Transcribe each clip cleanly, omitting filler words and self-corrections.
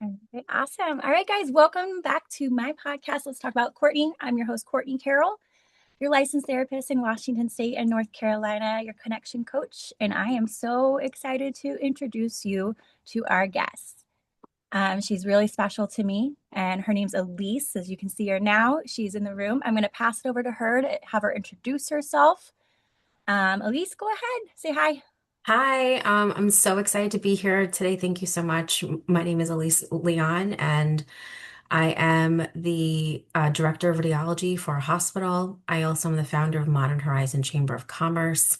Okay, awesome. All right, guys, welcome back to my podcast. Let's talk about Courtney. I'm your host, Courtney Carroll, your licensed therapist in Washington State and North Carolina, your connection coach. And I am so excited to introduce you to our guest. She's really special to me, and her name's Elise. As you can see her now, she's in the room. I'm going to pass it over to her to have her introduce herself. Elise, go ahead, say hi. Hi, I'm so excited to be here today. Thank you so much. My name is Elise Leon, and I am the director of radiology for a hospital. I also am the founder of Modern Horizon Chamber of Commerce,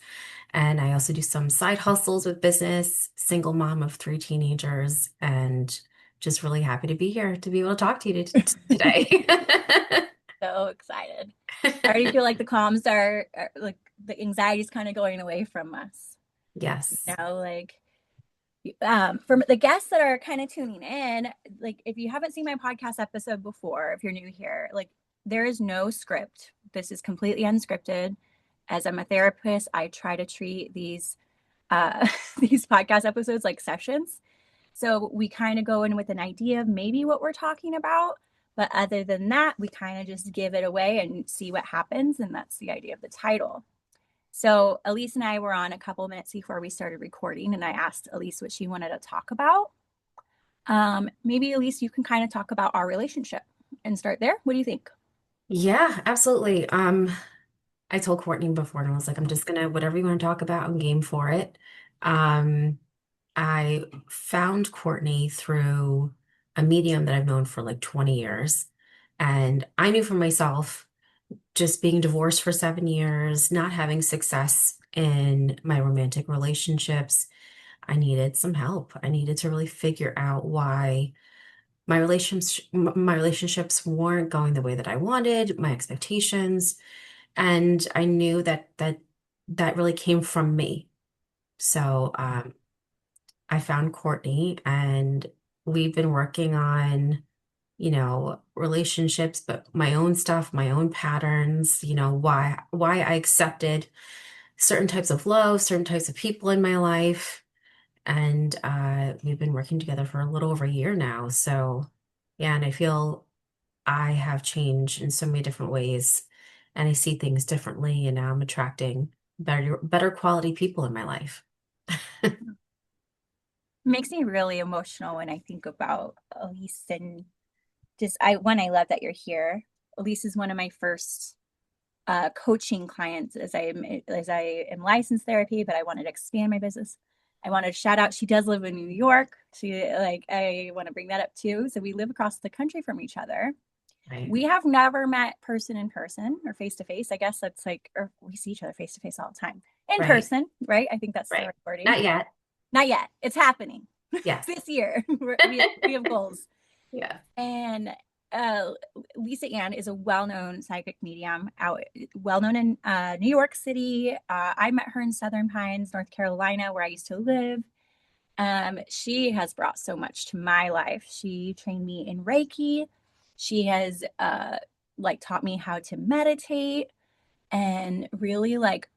and I also do some side hustles with business, single mom of three teenagers, and just really happy to be here to be able to talk to you today. So excited. I already feel like the calms are like the anxiety's kind of going away from us. Yes. Like for the guests that are kind of tuning in, like if you haven't seen my podcast episode before, if you're new here, like there is no script. This is completely unscripted. As I'm a therapist, I try to treat these these podcast episodes like sessions. So we kind of go in with an idea of maybe what we're talking about. But other than that, we kind of just give it away and see what happens. And that's the idea of the title. So Elise and I were on a couple minutes before we started recording, and I asked Elise what she wanted to talk about. Maybe Elise, you can kind of talk about our relationship and start there. What do you think? Yeah, absolutely. I told Courtney before, and I was like, I'm just gonna whatever you want to talk about, I'm game for it. Um, I found Courtney through a medium that I've known for like 20 years. And I knew for myself, just being divorced for 7 years, not having success in my romantic relationships, I needed some help. I needed to really figure out why my relationships weren't going the way that I wanted, my expectations, and I knew that really came from me. So I found Courtney, and we've been working on, relationships, but my own stuff, my own patterns, why I accepted certain types of love, certain types of people in my life. And we've been working together for a little over a year now. So yeah, and I feel I have changed in so many different ways, and I see things differently, and now I'm attracting better quality people in my life. Makes me really emotional when I think about Elise and just I love that you're here. Elise is one of my first coaching clients as I am licensed therapy, but I wanted to expand my business. I wanted to shout out. She does live in New York. I want to bring that up too. So we live across the country from each other. Right. We have never met person in person or face to face. I guess that's like, or we see each other face to face all the time in Right. person, right? I think that's the Right. right wording. Not yet. Not yet. It's happening Yes. this year. We have goals. Yeah. And uh, Lisa Ann is a well-known psychic medium, well-known in New York City. I met her in Southern Pines, North Carolina, where I used to live. She has brought so much to my life. She trained me in Reiki. She has like taught me how to meditate and really like,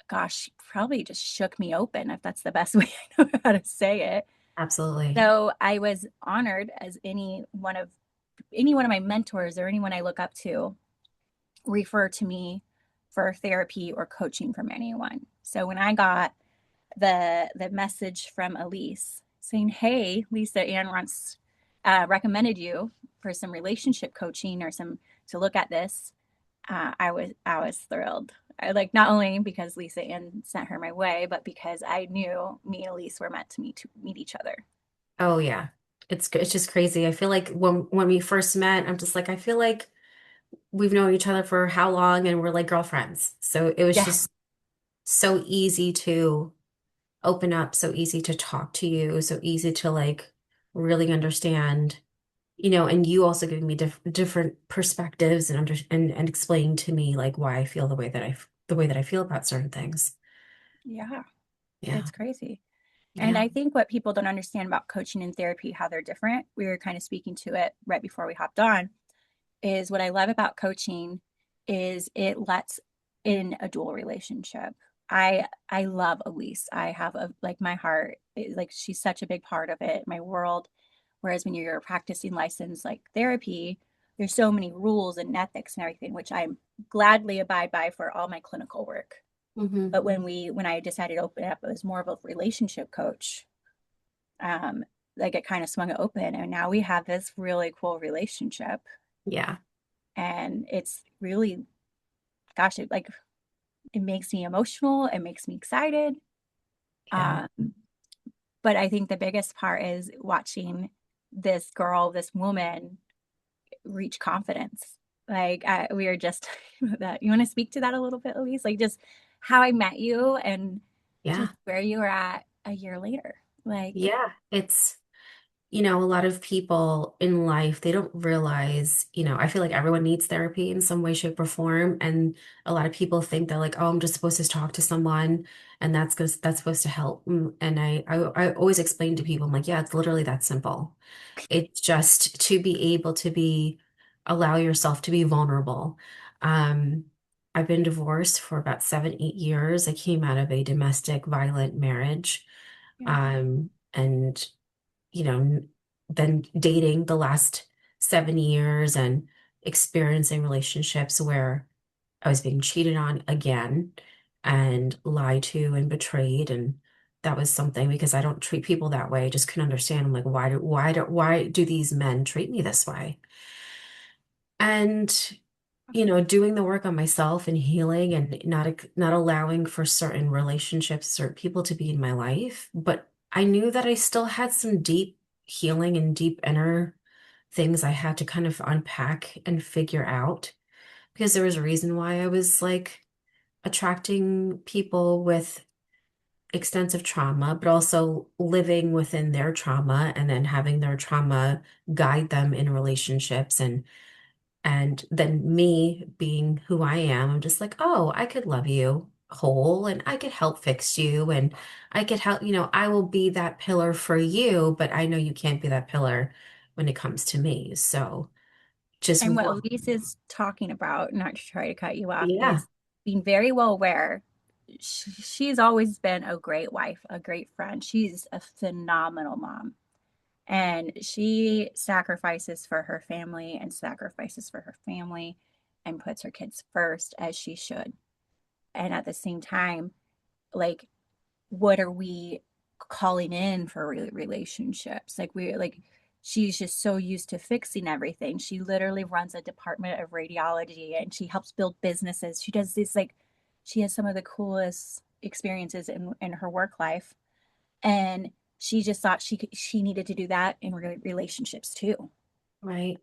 gosh, she probably just shook me open, if that's the best way I know how to say it. Absolutely. So I was honored as any one of my mentors or anyone I look up to refer to me for therapy or coaching from anyone. So when I got the message from Elise saying, "Hey, Lisa Ann wants recommended you for some relationship coaching or some to look at this," I was thrilled. I like not only because Lisa Ann sent her my way, but because I knew me and Elise were meant to meet each other. Oh yeah. It's just crazy. I feel like when we first met, I'm just like, I feel like we've known each other for how long, and we're like girlfriends. So it was Yeah, just so easy to open up, so easy to talk to you, so easy to like really understand, and you also giving me different perspectives and and explaining to me like why I feel the way that I feel about certain things. yeah, Yeah. it's crazy. And Yeah. I think what people don't understand about coaching and therapy, how they're different, we were kind of speaking to it right before we hopped on, is what I love about coaching is it lets in a dual relationship. I love Elise. I have a like my heart, like she's such a big part of it, my world. Whereas when you're practicing licensed like therapy, there's so many rules and ethics and everything, which I gladly abide by for all my clinical work. Hmm. But when I decided to open it up, it was more of a relationship coach. Um, like it kind of swung it open, and now we have this really cool relationship, Yeah. and it's really, gosh, it makes me emotional. It makes me excited. Yeah. Um, but I think the biggest part is watching this girl, this woman, reach confidence. Like we were just that. You want to speak to that a little bit, Elise? Like just how I met you and Yeah. just where you were at a year later. Like, Yeah. It's, a lot of people in life, they don't realize, I feel like everyone needs therapy in some way, shape, or form. And a lot of people think that like, oh, I'm just supposed to talk to someone and that's supposed to help. And I always explain to people, I'm like, yeah, it's literally that simple. It's just to be able to allow yourself to be vulnerable. Um, I've been divorced for about 7, 8 years. I came out of a domestic violent marriage. yeah, And then dating the last 7 years and experiencing relationships where I was being cheated on again and lied to and betrayed. And that was something because I don't treat people that way. I just couldn't understand. I'm like, why do these men treat me this way? And doing the work on myself and healing and not allowing for certain relationships, certain people to be in my life. But I knew that I still had some deep healing and deep inner things I had to kind of unpack and figure out because there was a reason why I was like attracting people with extensive trauma, but also living within their trauma and then having their trauma guide them in relationships and then me being who I am, I'm just like, oh, I could love you whole and I could help fix you and I could help, I will be that pillar for you, but I know you can't be that pillar when it comes to me. So just and what one, Elise is talking about, not to try to cut you off, yeah, is being very well aware. She's always been a great wife, a great friend. She's a phenomenal mom. And she sacrifices for her family and sacrifices for her family and puts her kids first as she should. And at the same time, like, what are we calling in for relationships? Like, she's just so used to fixing everything. She literally runs a department of radiology and she helps build businesses. She does this, like, she has some of the coolest experiences in her work life. And she just thought she needed to do that in relationships too. right,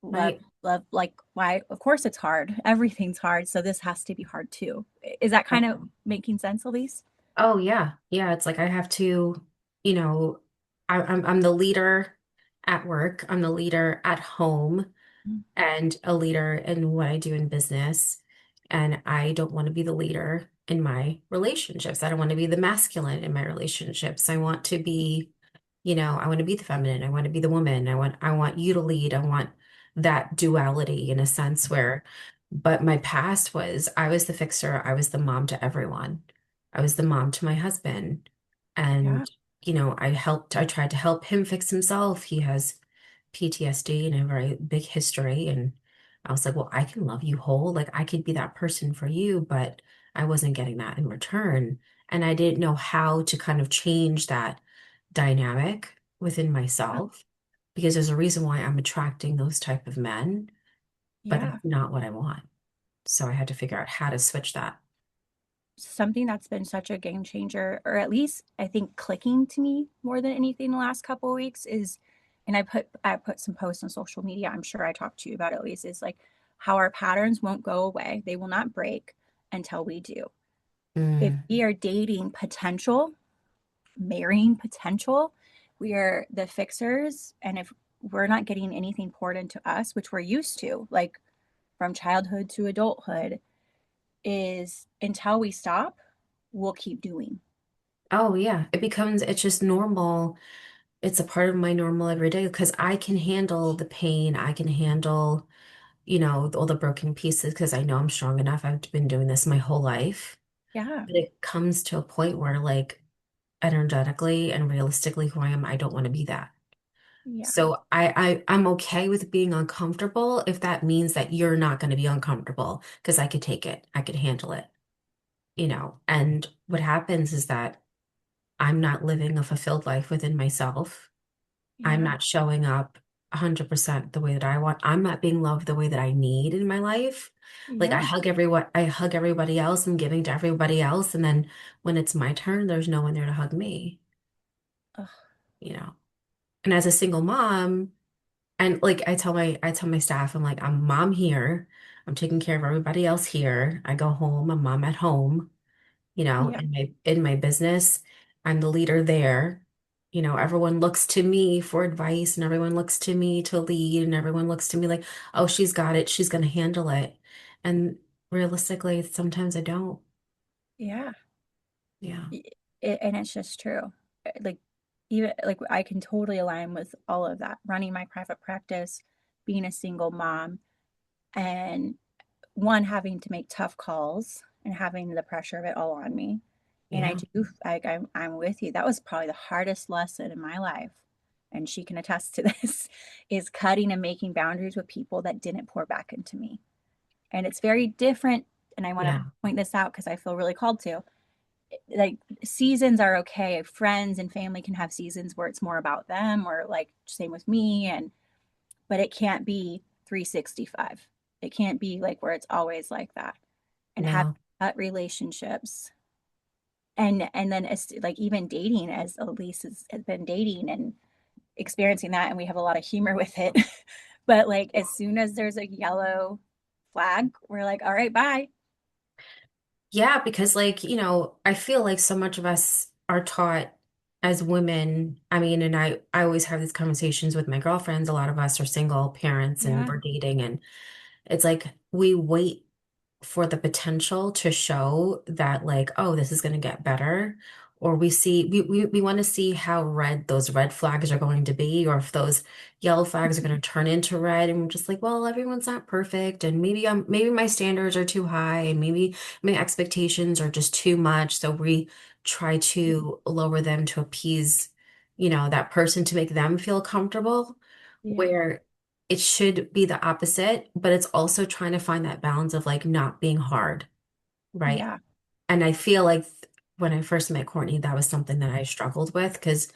Love, right. love, like, why? Of course it's hard. Everything's hard, so this has to be hard too. Is that kind of making sense, Elise? Oh yeah. Yeah. It's like I have to, you know, I'm the leader at work. I'm the leader at home and a leader in what I do in business. And I don't want to be the leader in my relationships. I don't want to be the masculine in my relationships. I want to be, I want to be the feminine. I want to be the woman. I want you to lead. I want that duality in a sense where, but my past was I was the fixer. I was the mom to everyone. I was the mom to my husband. Yeah, And, I tried to help him fix himself. He has PTSD and a very big history. And I was like, well, I can love you whole. Like I could be that person for you, but I wasn't getting that in return. And I didn't know how to kind of change that dynamic within yeah, myself because there's a reason why I'm attracting those type of men, but yeah. that's not what I want. So I had to figure out how to switch that. Something that's been such a game changer, or at least I think clicking to me more than anything the last couple of weeks is, and I put some posts on social media. I'm sure I talked to you about it, at least, is like how our patterns won't go away. They will not break until we do. If Mm. we are dating potential, marrying potential, we are the fixers. And if we're not getting anything poured into us, which we're used to, like from childhood to adulthood, is until we stop, we'll keep doing. Oh yeah, it's just normal. It's a part of my normal every day because I can handle the pain. I can handle, all the broken pieces because I know I'm strong enough. I've been doing this my whole life. Yeah. But it comes to a point where like energetically and realistically who I am, I don't want to be that. Yeah. So I'm okay with being uncomfortable if that means that you're not going to be uncomfortable because I could take it. I could handle it, you know. And what happens is that I'm not living a fulfilled life within myself. I'm Yeah. not showing up 100% the way that I want. I'm not being loved the way that I need in my life. Like Yeah. I hug everybody else and giving to everybody else. And then when it's my turn, there's no one there to hug me, Ugh, you know. And as a single mom, and like I tell my staff, I'm like, I'm mom here. I'm taking care of everybody else here. I go home, I'm mom at home, you know, yeah. in my business. I'm the leader there. You know, everyone looks to me for advice and everyone looks to me to lead and everyone looks to me like, oh, she's got it. She's going to handle it. And realistically, sometimes I don't. Yeah. Yeah. And it's just true. Like, even like I can totally align with all of that. Running my private practice, being a single mom, and one having to make tough calls and having the pressure of it all on me. And I Yeah. do like I'm with you. That was probably the hardest lesson in my life. And she can attest to this, is cutting and making boundaries with people that didn't pour back into me. And it's very different. And I want to Yeah. point this out because I feel really called to. Like, seasons are okay. Friends and family can have seasons where it's more about them, or like same with me. And but it can't be 365. It can't be like where it's always like that. And have No. cut relationships, and then it's like even dating, as Elise has been dating and experiencing that, and we have a lot of humor with it. But like as soon as there's a yellow flag, we're like, all right, bye. Yeah, because like, you know, I feel like so much of us are taught as women. I mean, and I always have these conversations with my girlfriends. A lot of us are single parents and Yeah. we're dating and it's like we wait for the potential to show that like, oh, this is going to get better. Or we want to see how red those red flags are going to be, or if those yellow flags are going to turn into red. And we're just like, well, everyone's not perfect. And maybe my standards are too high, and maybe my expectations are just too much. So we try to lower them to appease, you know, that person to make them feel comfortable, Yeah. where it should be the opposite, but it's also trying to find that balance of like not being hard, right? Yeah. And I feel like when I first met Courtney, that was something that I struggled with because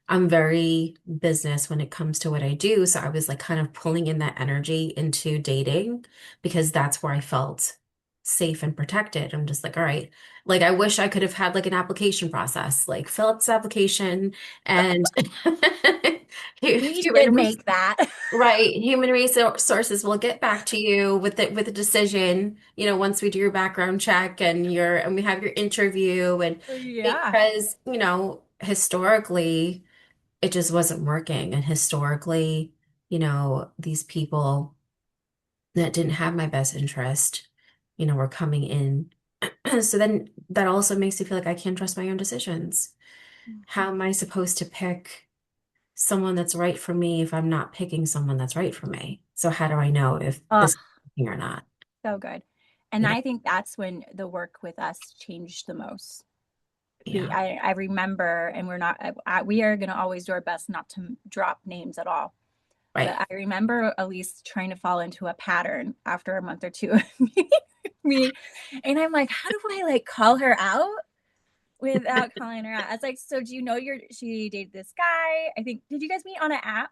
I'm very business when it comes to what I do. So I was like kind of pulling in that energy into dating because that's where I felt safe and protected. I'm just like, all right, like I wish I could have had like an application process, like fill out this application and We human should make that. right. Human resources will get back to you with a decision, you know, once we do your background check and we have your interview and Yeah. because, you know, historically it just wasn't working. And historically, you know, these people that didn't have my best interest, you know, were coming in. So then that also makes me feel like I can't trust my own decisions. How am I supposed to pick someone that's right for me if I'm not picking someone that's right for me? So how do I know if Oh, this is working or not? so good. And You know? I think that's when the work with us changed the most. Yeah. I remember, and we are going to always do our best not to drop names at all. But Right. I remember Elise trying to fall into a pattern after a month or two of me. And I'm like, how do I like call her out without calling her out? I was like, so do you know she dated this guy? I think, did you guys meet on an app?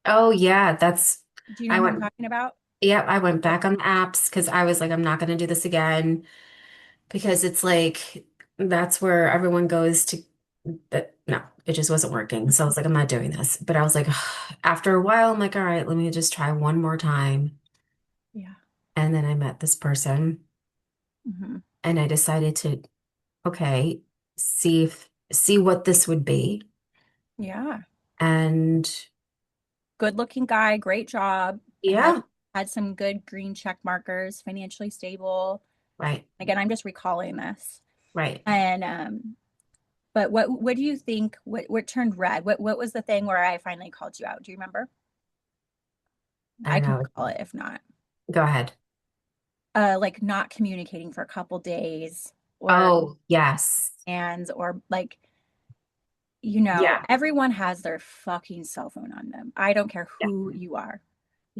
Oh yeah, that's Do you know I who I'm went talking about? yeah, I went Okay. back on the apps because I was like, I'm not gonna do this again because it's like that's where everyone goes to that no, it just wasn't working. So I was like, I'm not doing this. But I was like, after a while, I'm like, all right, let me just try one more time. Yeah. And then I met this person Hmm. and I decided to, okay, see what this would be. Yeah. And Good looking guy, great job, yeah, had some good green check markers, financially stable. right, Again, I'm just recalling this. right. And but what do you think, what turned red? What was the thing where I finally called you out? Do you remember? I I don't can know. recall it if not. Go ahead. Like not communicating for a couple days, or Oh, yes. hands, or like Yeah. everyone has their fucking cell phone on them. I don't care Yeah. who you are.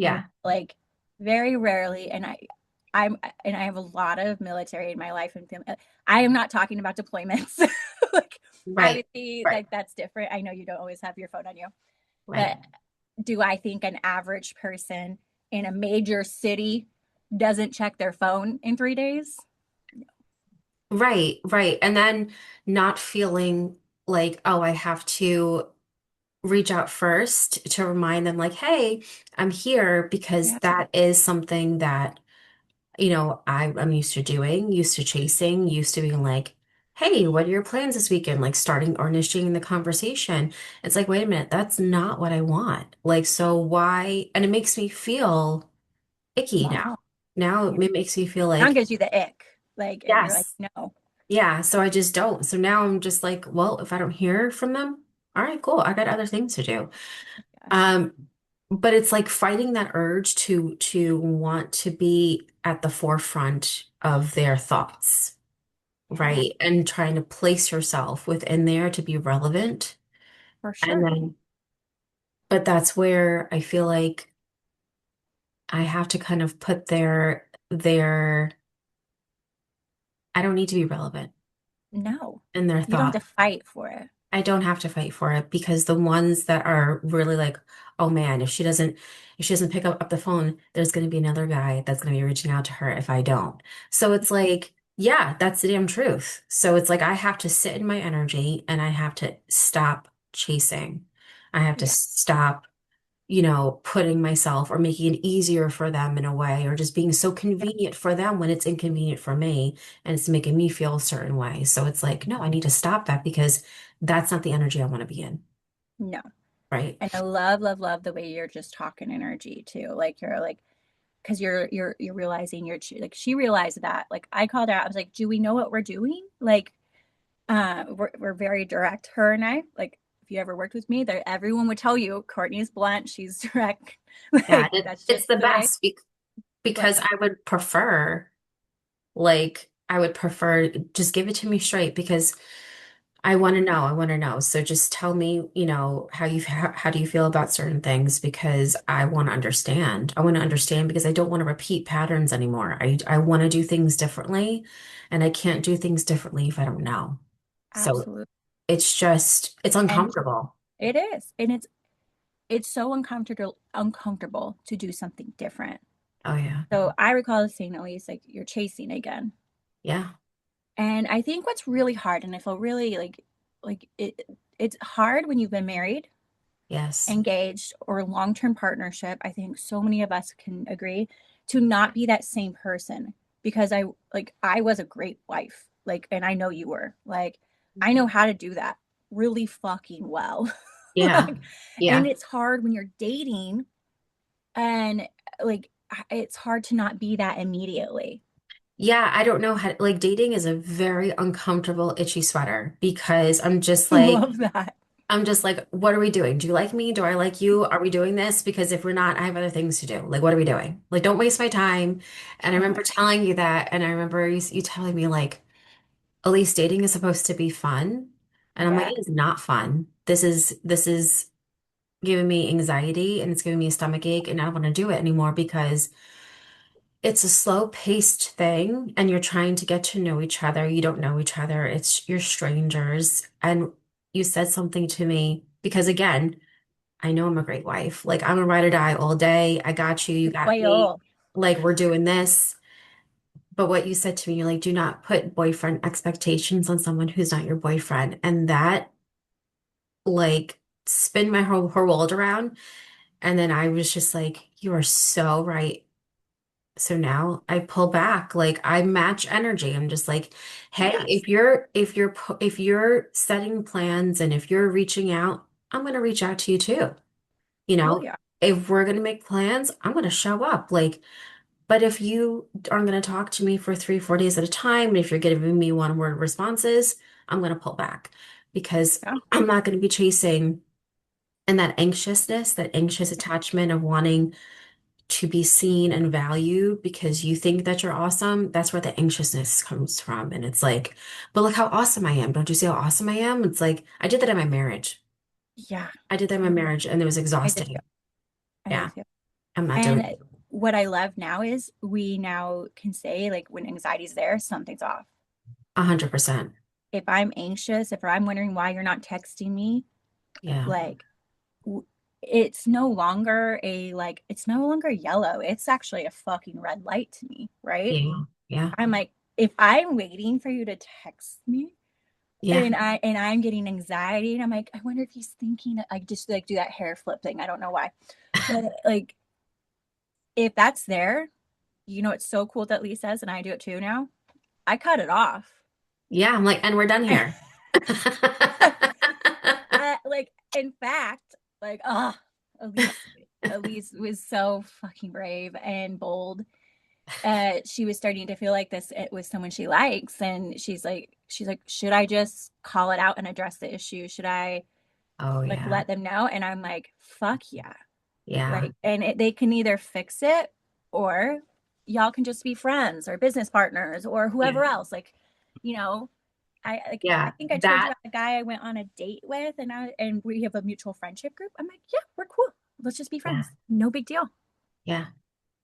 And Yeah. like very rarely, I'm and I have a lot of military in my life and family. I am not talking about deployments. Like Right. obviously Right. like that's different. I know you don't always have your phone on you, Right. but do I think an average person in a major city doesn't check their phone in 3 days? Right. Right. And then not feeling like, oh, I have to reach out first to remind them, like, hey, I'm here, because Yeah, that is something that, I'm used to doing, used to chasing, used to being like, hey, what are your plans this weekend? Like starting or initiating the conversation. It's like, wait a minute, that's not what I want. Like, so why? And it makes me feel icky now. small. Now Yeah. it makes me feel Now it like, gives you the ick. Like, and you're like, yes, no. yeah. So I just don't. So now I'm just like, well, if I don't hear from them, all right, cool. I got other things to do. Yes. Um, but it's like fighting that urge to want to be at the forefront of their thoughts, Yeah, right? And trying to place yourself within there to be relevant. for And sure. then, but that's where I feel like I have to kind of put I don't need to be relevant No, in their you don't thought. have to fight for it. I don't have to fight for it, because the ones that are really like, oh man, if she doesn't pick up the phone, there's going to be another guy that's going to be reaching out to her if I don't. So it's like, yeah, that's the damn truth. So it's like I have to sit in my energy and I have to stop chasing. I have to Yeah, stop, putting myself or making it easier for them in a way, or just being so yeah, convenient for them when it's inconvenient for me and it's making me feel a certain way. So it's like, no, I need to stop that, because that's not the energy I want to be in, no. right? And I love, love, love the way you're just talking energy too. Like you're like, because you're realizing like she realized that. Like I called her out. I was like, do we know what we're doing? Like, we're very direct. Her and I. Like, if you ever worked with me, there everyone would tell you Courtney's blunt. She's direct. Yeah, Like that's it's just the the way. best because Like, I would prefer just give it to me straight, because I want to know. I want to know. So just tell me, how do you feel about certain things, because I want to understand. I want to understand because I don't want to repeat patterns anymore. I want to do things differently, and I can't do things differently if I don't know. So absolutely. it's And uncomfortable. it is. And it's so uncomfortable to do something different. Oh yeah. So I recall saying, Elise, like you're chasing again. Yeah. And I think what's really hard, and I feel really it's hard when you've been married, Yes. engaged, or long-term partnership. I think so many of us can agree to not be that same person because I was a great wife. Like, and I know you were. Like, I know how to do that really fucking well. Yeah. Like, and Yeah. it's hard when you're dating and like it's hard to not be that immediately. Yeah, I don't know how, like, dating is a very uncomfortable, itchy sweater, because I love that. I'm just like, what are we doing? Do you like me? Do I like you? Are we doing this? Because if we're not, I have other things to do. Like, what are we doing? Like, don't waste my time. And I Oh my remember telling you that, and I remember you telling me, like, Elise, dating is supposed to be fun. And I'm like, yeah. it is not fun. This is giving me anxiety, and it's giving me a stomach ache, and I don't want to do it anymore, because it's a slow paced thing and you're trying to get to know each other. You don't know each other. You're strangers. And you said something to me because, again, I know I'm a great wife. Like, I'm a ride or die all day. I got you. You got me. Quail. Like, we're doing this. But what you said to me, you're like, do not put boyfriend expectations on someone who's not your boyfriend. And that, like, spin my whole world around. And then I was just like, you are so right. So now I pull back, like I match energy. I'm just like, hey, Yes. if you're setting plans and if you're reaching out, I'm going to reach out to you too. You Oh know, yeah. if we're going to make plans, I'm going to show up. Like, but if you aren't going to talk to me for 3, 4 days at a time, and if you're giving me one word responses, I'm going to pull back, because Yeah. I'm not going to be chasing, and that anxiousness, that anxious attachment of wanting to be seen and valued because you think that you're awesome, that's where the anxiousness comes from. And it's like, but look how awesome I am. Don't you see how awesome I am? It's like, I did that in my marriage. Yeah, I did that in my marriage and it was I did too. exhausting. I Yeah, did too. I'm not doing And what I love now is we now can say, like, when anxiety's there, something's off. 100%. If I'm anxious, if I'm wondering why you're not texting me, Yeah. like, it's no longer it's no longer yellow. It's actually a fucking red light to me, right? Yeah. Yeah. I'm like, if I'm waiting for you to text me Yeah. and I'm getting anxiety and I'm like, I wonder if he's thinking, I just like do that hair flip thing. I don't know why. But like, if that's there, it's so cool that Lee says, and I do it too now. I cut it off. Yeah. I'm like, and we're done here. Like, in fact, like, Elise, Elise was so fucking brave and bold. She was starting to feel like this it was someone she likes, and she's like, should I just call it out and address the issue? Should I Oh, like yeah. let them know? And I'm like, fuck yeah. Yeah. Like, and they can either fix it, or y'all can just be friends or business partners or Yeah. whoever else. Like, you know, I Yeah. think I told you That, about the guy I went on a date with, and we have a mutual friendship group. I'm like, yeah, we're cool. Let's just be yeah. friends. No big deal. Yeah.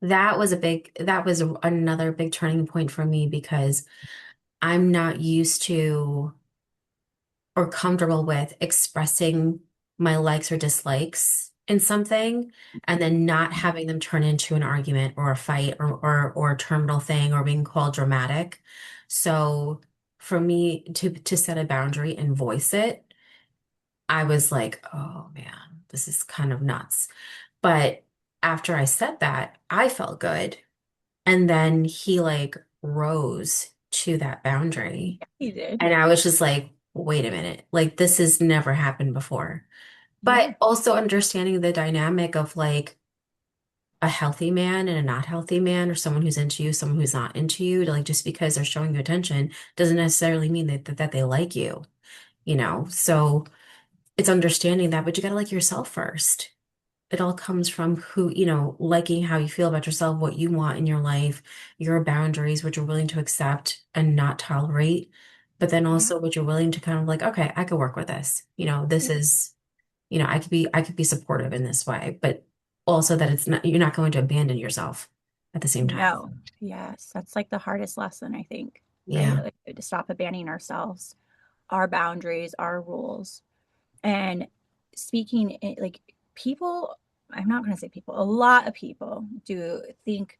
That was another big turning point for me because I'm not used to or comfortable with expressing my likes or dislikes in something and then not having them turn into an argument or a fight or a terminal thing or being called dramatic. So for me to set a boundary and voice it, I was like, oh man, this is kind of nuts. But after I said that, I felt good. And then he like rose to that boundary. He did. And I was just like, wait a minute, like this has never happened before. Yeah. But also understanding the dynamic of like a healthy man and a not healthy man, or someone who's into you, someone who's not into you, like just because they're showing you attention doesn't necessarily mean that they like you, you know? So it's understanding that, but you got to like yourself first. It all comes from who, liking how you feel about yourself, what you want in your life, your boundaries, what you're willing to accept and not tolerate, but then Yeah. also what you're willing to kind of like, okay, I could work with this. This is, I could be supportive in this way, but also that it's not, you're not going to abandon yourself at the same time. No. Yes. That's like the hardest lesson, I think, right? Yeah. Like, to stop abandoning ourselves, our boundaries, our rules. And speaking like, people, I'm not going to say people, a lot of people do think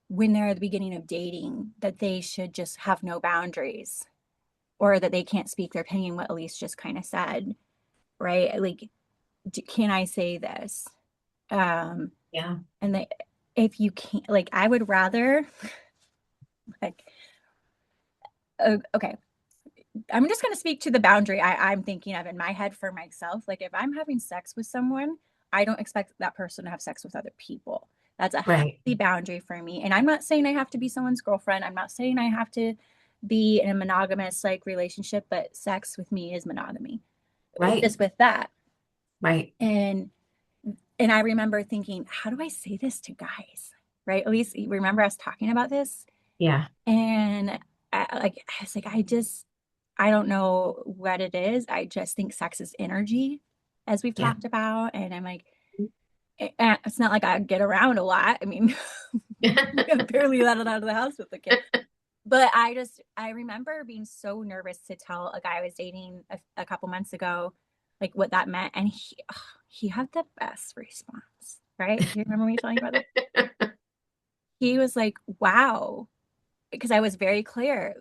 when they're at the beginning of dating that they should just have no boundaries, or that they can't speak their opinion, what Elise just kind of said, right? Like, can I say this? Um, Yeah. and they, if you can't, like, I would rather, like, okay, I'm just going to speak to the boundary I'm thinking of in my head for myself. Like, if I'm having sex with someone, I don't expect that person to have sex with other people. That's a Right. healthy boundary for me. And I'm not saying I have to be someone's girlfriend. I'm not saying I have to be in a monogamous like relationship, but sex with me is monogamy. Right. Just with that. Right. And I remember thinking, how do I say this to guys? Right? At least remember us talking about this. Yeah. And I was like, I don't know what it is. I just think sex is energy, as we've Yeah. talked about. And I'm like, it's not like I get around a lot. I mean, I barely let it out of the house with the kids. But I remember being so nervous to tell a guy I was dating a couple months ago, like, what that meant. And he had the best response, right? Do you remember me telling you about this? He was like, wow, because I was very clear,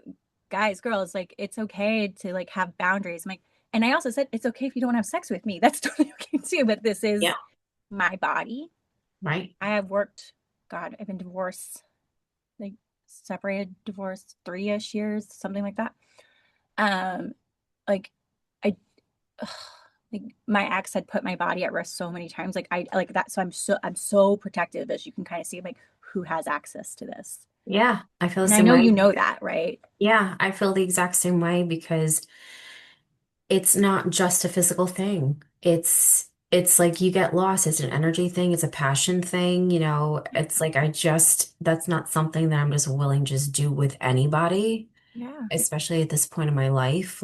guys, girls, like, it's okay to like have boundaries. I'm like, and I also said, it's okay if you don't have sex with me. That's totally okay too. But this Yeah. is my body. Right. I have worked, God, I've been divorced, like separated, divorced 3-ish years, something like that. Um, like I, ugh, like, my ex had put my body at risk so many times. Like, I like that. So I'm so protective, as you can kind of see. I'm like, who has access to this? Yeah. I feel the And I same know way. you know that, right? Yeah, I feel the exact same way because it's not just a physical thing. it's like you get lost. It's an energy thing, it's a passion thing, it's like that's not something that I'm just willing to just do with anybody, Yeah. especially at this point in my life.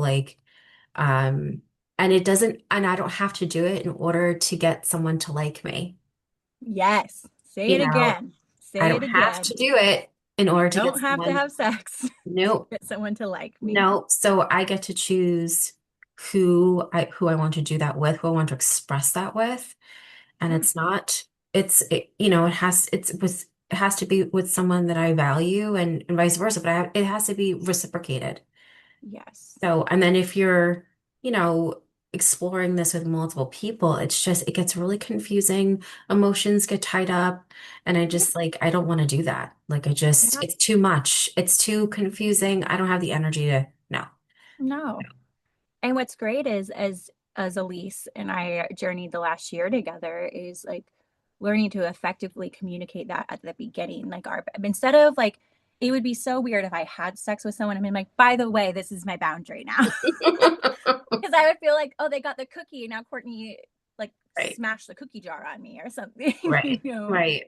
Um, and it doesn't, and I don't have to do it in order to get someone to like me. Yes. Say You it know, again. I Say it don't have again. to do it in order to get Don't have to someone. have sex to Nope. get someone to like me. No. So I get to choose who I want to do that with, who I want to express that with. And Yeah. it's not, it has to be with someone that I value and vice versa, but it has to be reciprocated. Yes. So, and then if you're, you know, exploring this with multiple people, it gets really confusing. Emotions get tied up. And Yeah. I don't want to do that. Yeah. It's too much. It's too confusing. I don't have the energy to, no. No. And what's great is as Elise and I journeyed the last year together is like learning to effectively communicate that at the beginning. Like our instead of like it would be so weird if I had sex with someone and I'm like, by the way, this is my boundary now. Because I would feel like, oh, they got the cookie and now Courtney like Right, smashed the cookie jar on me or something, right, right.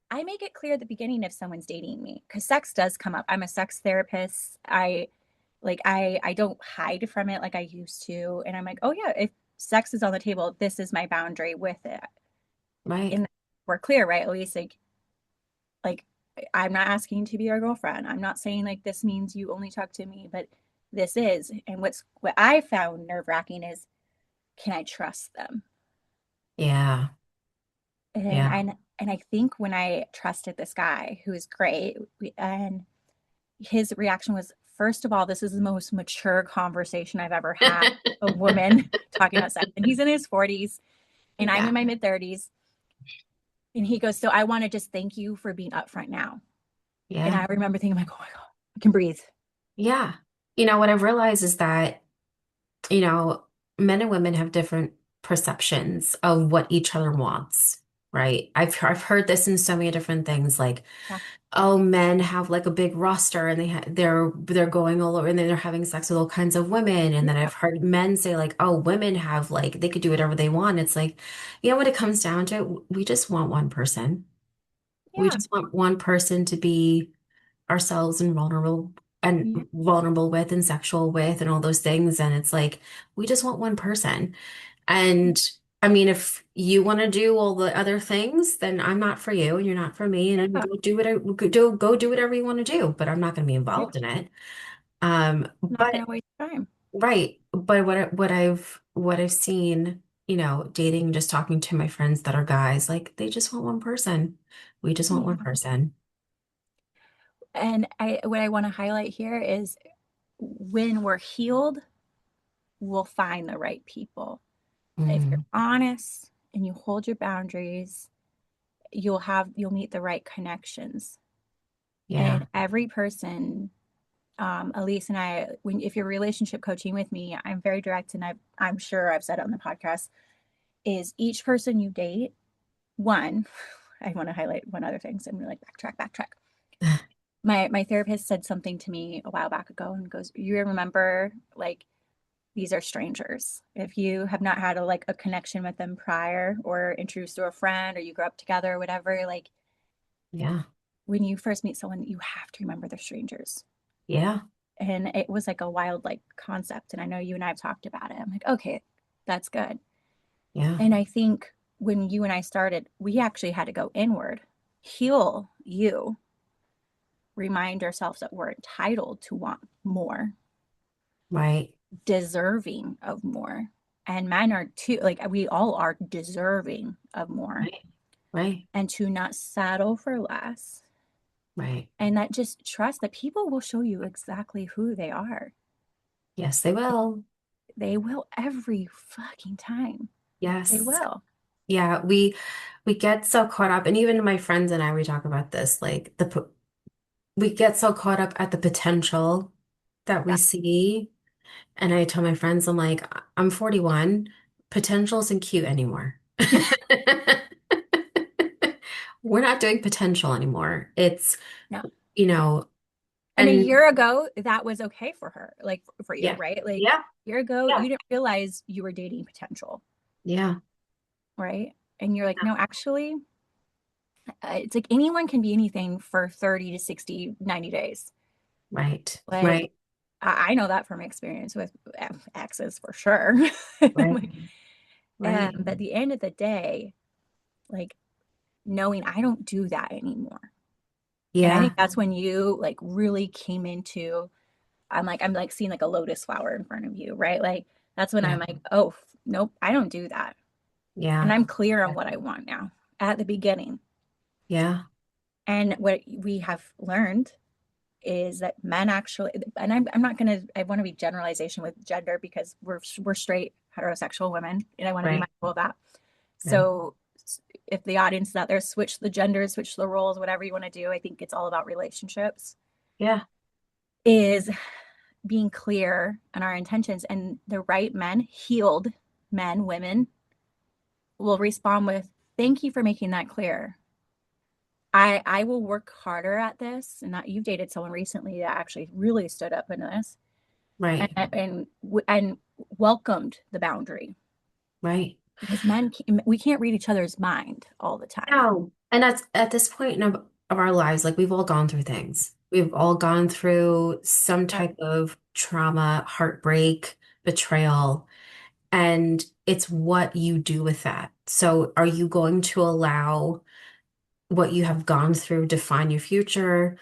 I make it clear at the beginning if someone's dating me because sex does come up. I'm a sex therapist. I don't hide from it like I used to. And I'm like, oh yeah, if sex is on the table, this is my boundary with it. Right. And we're clear, right? At least like I'm not asking to be your girlfriend. I'm not saying like this means you only talk to me, but this is. And what I found nerve wracking is can I trust them? Yeah. And Yeah. and I think when I trusted this guy who is great, and his reaction was, first of all, this is the most mature conversation I've ever had. A woman talking about sex, and he's in his 40s, and I'm Yeah. in my mid 30s. And he goes, so I want to just thank you for being upfront now. And Yeah. I remember thinking, like, oh my god, I can breathe. Yeah. What I've realized is that, you know, men and women have different perceptions of what each other wants, right? I've heard this in so many different things, like, Yeah, oh, men have like a big roster and they're going all over and then they're having sex with all kinds of women. And then yeah, I've heard men say like, oh, women have like they could do whatever they want. It's like, what it comes down to, we just want one person. We yeah, just want one person to be ourselves and yeah, vulnerable with and sexual with and all those things. And it's like, we just want one person. And I mean, if you want to do all the other things, then I'm not for you and you're not for me. And yeah. go do whatever you want to do, but I'm not going to be Yeah. involved in it. Not But gonna waste time. right. But what I've seen, dating, just talking to my friends that are guys, like they just want one person. We just want one Yeah. person. And I what I want to highlight here is when we're healed, we'll find the right people. If you're Mm, honest and you hold your boundaries, you'll meet the right connections. yeah. And every person, Elise and I, when if you're relationship coaching with me, I'm very direct, and I'm sure I've said it on the podcast. Is each person you date one? I want to highlight one other thing. So I'm gonna like backtrack. My therapist said something to me a while back ago and goes, "You remember like these are strangers. If you have not had a connection with them prior or introduced to a friend or you grew up together or whatever, like Yeah. when you first meet someone, you have to remember they're strangers." Yeah. And it was like a wild like concept. And I know you and I have talked about it. I'm like, okay, that's good. Yeah. And I think when you and I started, we actually had to go inward, heal you, remind ourselves that we're entitled to want more, Right. deserving of more. And men are too, like we all are deserving of more, Right. Right. and to not settle for less. Right. And that just trust that people will show you exactly who they are. Yes, they will. They will every fucking time. They Yes. will. Yeah, we get so caught up, and even my friends and I, we talk about this, like we get so caught up at the potential that we Yeah. see. And I tell my friends, I'm like, I'm 41, potential isn't cute anymore. We're not doing potential anymore. It's, No. you know, And a and year ago, that was okay for her, like for you, yeah, right? Like yeah, a year ago, yeah, you didn't realize you were dating potential. yeah. right? And you're like, no, actually, it's like anyone can be anything for 30 to 60, 90 days. Right. Like, Right. I know that from experience with exes for sure. Right. Like, Right. but at the end of the day, like knowing I don't do that anymore. And I think Yeah. that's when you like really came into, I'm like seeing like a lotus flower in front of you, right? Like that's when Yeah. I'm like, oh, nope, I don't do that. And Yeah. I'm clear on what I want now at the beginning. Yeah. And what we have learned is that men actually, and I'm not going to, I want to be generalization with gender because we're straight heterosexual women, and I want to be Right. mindful of that. Right. So if the audience is out there, switch the genders, switch the roles, whatever you want to do, I think it's all about relationships, Yeah. is being clear on our intentions. And the right men, healed men, women, will respond with, thank you for making that clear. I will work harder at this. And that you've dated someone recently that actually really stood up in this Right. and welcomed the boundary, Right. because we can't read each other's mind all the time. No. And that's at this point of our lives, like we've all gone through things. We've all gone through some Yep. type of trauma, heartbreak, betrayal, and it's what you do with that. So are you going to allow what you have gone through define your future?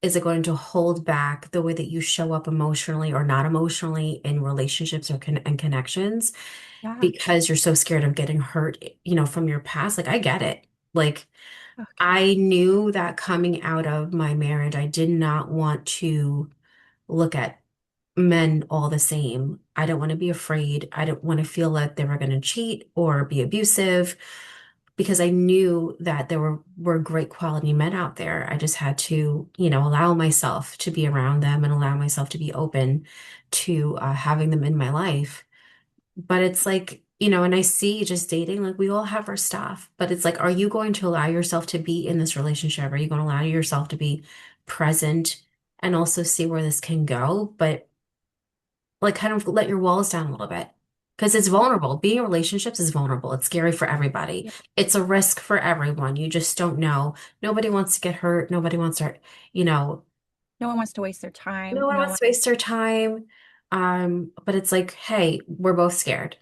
Is it going to hold back the way that you show up emotionally or not emotionally in relationships or and connections Yeah. because you're so scared of getting hurt, from your past? Like, I get it. Like, Okay. I knew that coming out of my marriage, I did not want to look at men all the same. I don't want to be afraid. I don't want to feel like they were going to cheat or be abusive because I knew that there were great quality men out there. I just had to, allow myself to be around them and allow myself to be open to having them in my life. But it's like, and I see just dating, like we all have our stuff, but it's like, are you going to allow yourself to be in this relationship? Are you going to allow yourself to be present and also see where this can go? But like kind of let your walls down a little bit because it's Yeah. vulnerable. Being in relationships is vulnerable. It's scary for everybody. Yeah. It's a risk for everyone. You just don't know. Nobody wants to get hurt. Nobody wants to, you know, No one wants to waste their no time. one No wants one. to waste their time. But it's like, hey, we're both scared.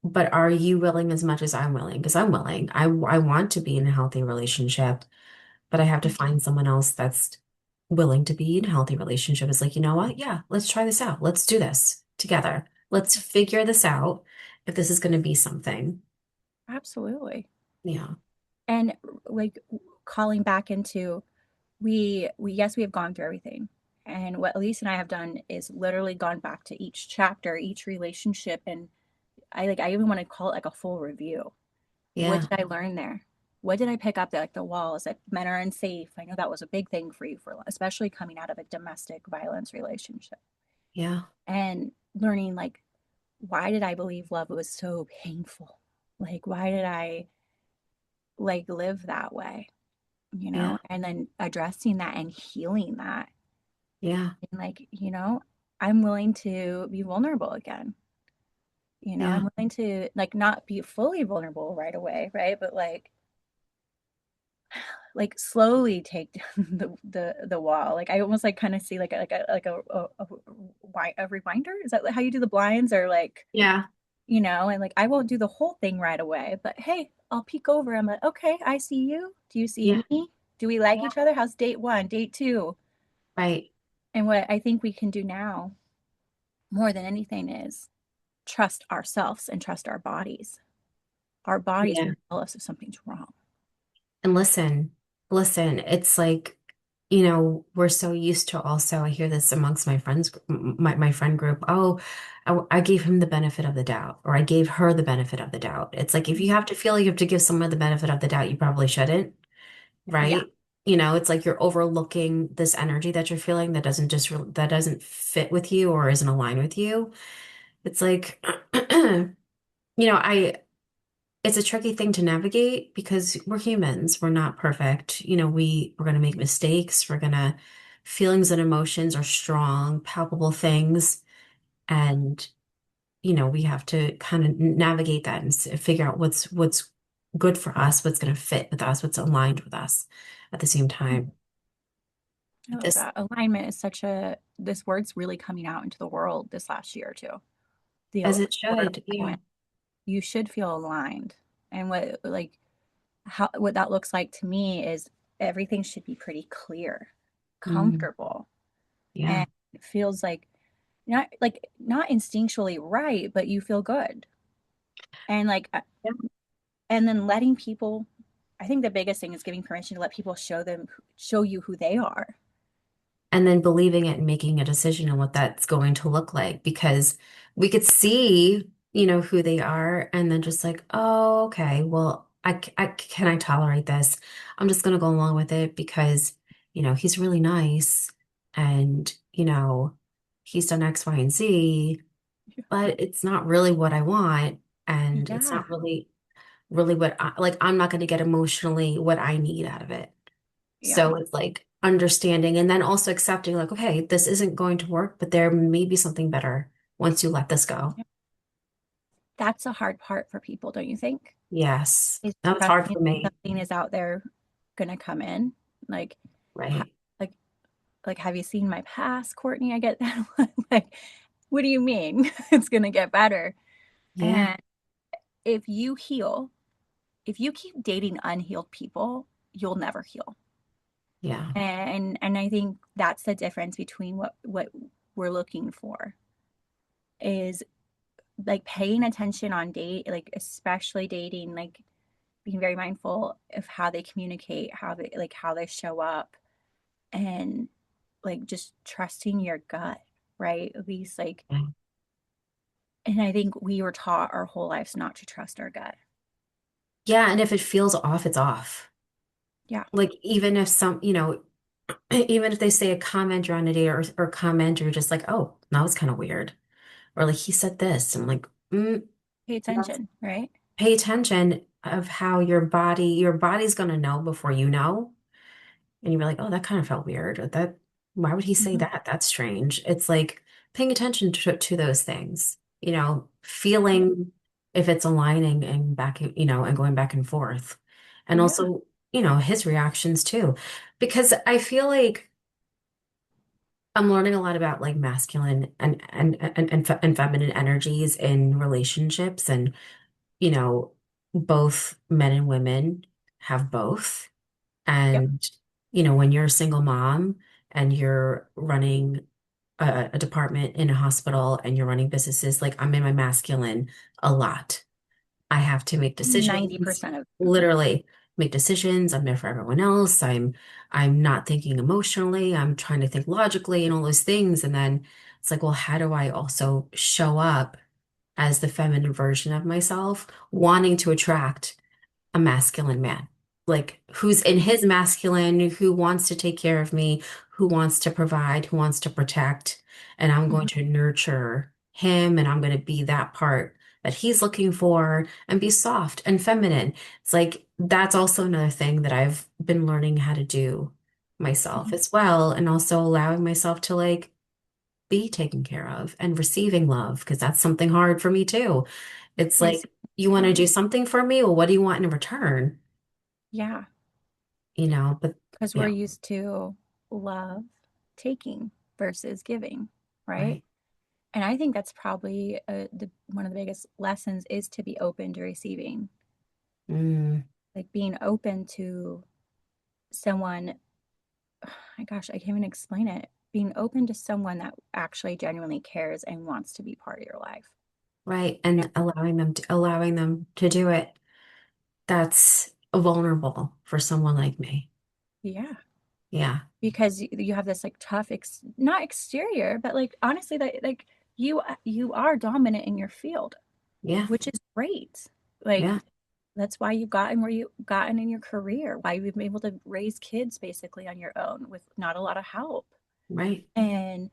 But are you willing as much as I'm willing? Because I'm willing. I want to be in a healthy relationship, but I have to find someone else that's willing to be in a healthy relationship. It's like, you know what? Yeah, let's try this out. Let's do this together. Let's figure this out if this is going to be something. Absolutely. Yeah. And like calling back into, we yes, we have gone through everything. And what Elise and I have done is literally gone back to each chapter, each relationship, and I even want to call it like a full review. What Yeah. did I learn there? What did I pick up, that like the walls that men are unsafe? I know that was a big thing for you, for especially coming out of a domestic violence relationship, Yeah. and learning like, why did I believe love was so painful? Like, why did I like live that way? Yeah. And then addressing that and healing that. Yeah. And like, I'm willing to be vulnerable again. Yeah. I'm willing to like not be fully vulnerable right away, right? But slowly take down the wall. Like I almost like kind of see a reminder. Is that how you do the blinds, or like, Yeah. and like I won't do the whole thing right away, but hey, I'll peek over. I'm like, okay, I see you. Do you see Yeah. me? Do we like Yeah. each other? How's date one, date two? Right. And what I think we can do now more than anything is trust ourselves and trust our bodies. Our bodies Yeah. will tell us if something's wrong. And listen, it's like, we're so used to also, I hear this amongst my friends, my friend group. Oh, I gave him the benefit of the doubt, or I gave her the benefit of the doubt. It's like, if you have to feel like you have to give someone the benefit of the doubt, you probably shouldn't, Yeah. right? It's like you're overlooking this energy that you're feeling that doesn't that doesn't fit with you or isn't aligned with you. It's like, I it's a tricky thing to navigate because we're humans. We're not perfect. We're going to make mistakes. Feelings and emotions are strong, palpable things. And we have to kind of navigate that and figure out what's good for us, what's going to fit with us, what's aligned with us at the same time. I love This, that. Alignment is such a, this word's really coming out into the world this last year too. The as it word should, yeah. alignment. You should feel aligned. And what like how what that looks like to me is everything should be pretty clear, Mm, comfortable, yeah. and it feels like not instinctually right, but you feel good. And Yeah. and then letting people, I think the biggest thing is giving permission to let people show you who they are. And then believing it and making a decision on what that's going to look like because we could see, who they are and then just like, oh, okay, well, can I tolerate this? I'm just going to go along with it because, he's really nice and, he's done X, Y, and Z, but it's not really what I want. And it's Yeah. not really what I'm not going to get emotionally what I need out of it. Yeah. So it's like understanding and then also accepting, like, okay, this isn't going to work, but there may be something better once you let this go. That's a hard part for people, don't you think? Yes. Is That's hard trusting for me. something is out there gonna come in. Like, ha- Right. like, have you seen my past, Courtney? I get that one. Like, what do you mean it's gonna get better? Yeah. And if you heal, if you keep dating unhealed people, you'll never heal. Yeah. And I think that's the difference between what we're looking for is like paying attention on date, like especially dating, like being very mindful of how they communicate, how they show up, and like just trusting your gut, right? At least Yeah. and I think we were taught our whole lives not to trust our gut. Yeah. And if it feels off, it's off. Yeah. Like even if even if they say a comment on a day or comment, you're just like, oh, that was kind of weird. Or like he said this. And I'm like, Pay that's attention, right? pay attention of how your body's gonna know before you know. And you're like, oh, that kind of felt weird. Or that, why would he say Mhm. that? That's strange. It's like paying attention to those things, Yeah. feeling if it's aligning and back, and going back and forth. And Yeah. also, his reactions too. Because I feel like I'm learning a lot about like masculine and feminine energies in relationships. And, you know, both men and women have both. Yep. And, when you're a single mom and you're running a department in a hospital and you're running businesses, like I'm in my masculine a lot. I have to make decisions, 90% of literally make decisions. I'm there for everyone else. I'm not thinking emotionally. I'm trying to think logically and all those things. And then it's like, well, how do I also show up as the feminine version of myself, wanting to attract a masculine man, like who's in Mhm. his masculine, who wants to take care of me, who wants to provide, who wants to protect. And I'm going Mhm. to nurture him and I'm going to be that part that he's looking for and be soft and feminine. It's like that's also another thing that I've been learning how to do myself Mhm. as well. And also allowing myself to like be taken care of and receiving love, because that's something hard for me too. It's like, Receive you want to love. do something for me? Well, what do you want in return? Yeah. But Because we're yeah, used to love taking versus giving, right? right. And I think that's probably one of the biggest lessons is to be open to receiving, Mm, like being open to someone. My gosh, I can't even explain it. Being open to someone that actually genuinely cares and wants to be part of your life. right. Yeah. And allowing them to do it. That's vulnerable for someone like me. Yeah. Yeah. Because you have this like tough, not exterior, but like honestly, that like you are dominant in your field, Yeah. which is great. Like Yeah. that's why you've gotten where you've gotten in your career, why you've been able to raise kids basically on your own with not a lot of help. Right. And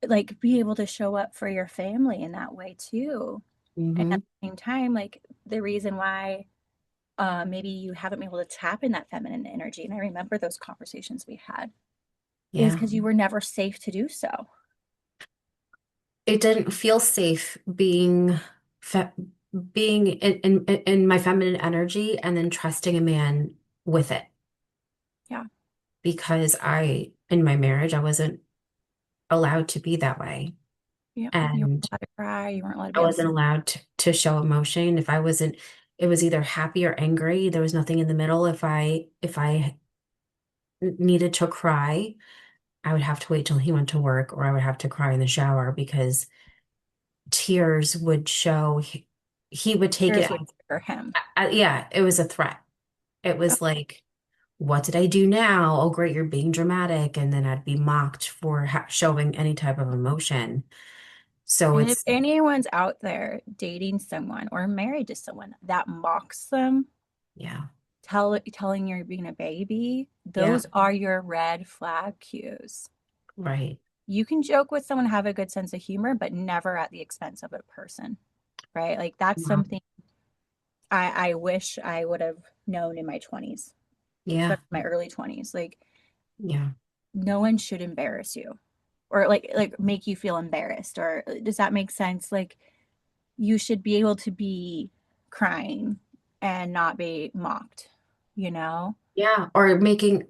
like be able to show up for your family in that way too. And Hmm. at the same time, like the reason why maybe you haven't been able to tap in that feminine energy, and I remember those conversations we had, is Yeah. because you were never safe to do so. it didn't feel safe fe being in my feminine energy and then trusting a man with it Yeah. because in my marriage, I wasn't allowed to be that way. Yeah. You weren't And allowed to cry. You weren't allowed to I be wasn't upset. allowed to show emotion. If I wasn't, it was either happy or angry. There was nothing in the middle. If I needed to cry, I would have to wait till he went to work or I would have to cry in the shower because tears would show he would take it Tears would trigger him. yeah, it was a threat. It Oh, was like, what did I do now? Oh, great, you're being dramatic. And then I'd be mocked for showing any type of emotion. So and if it's, anyone's out there dating someone or married to someone that mocks them, yeah, telling you're being a baby, yeah, those are your red flag cues. right. You can joke with someone, have a good sense of humor, but never at the expense of a person, right? Like that's Yeah, something I wish I would have known in my 20s, yeah, especially my early 20s. Like yeah. no one should embarrass you or like make you feel embarrassed. Or does that make sense? Like you should be able to be crying and not be mocked, you know? Yeah, or making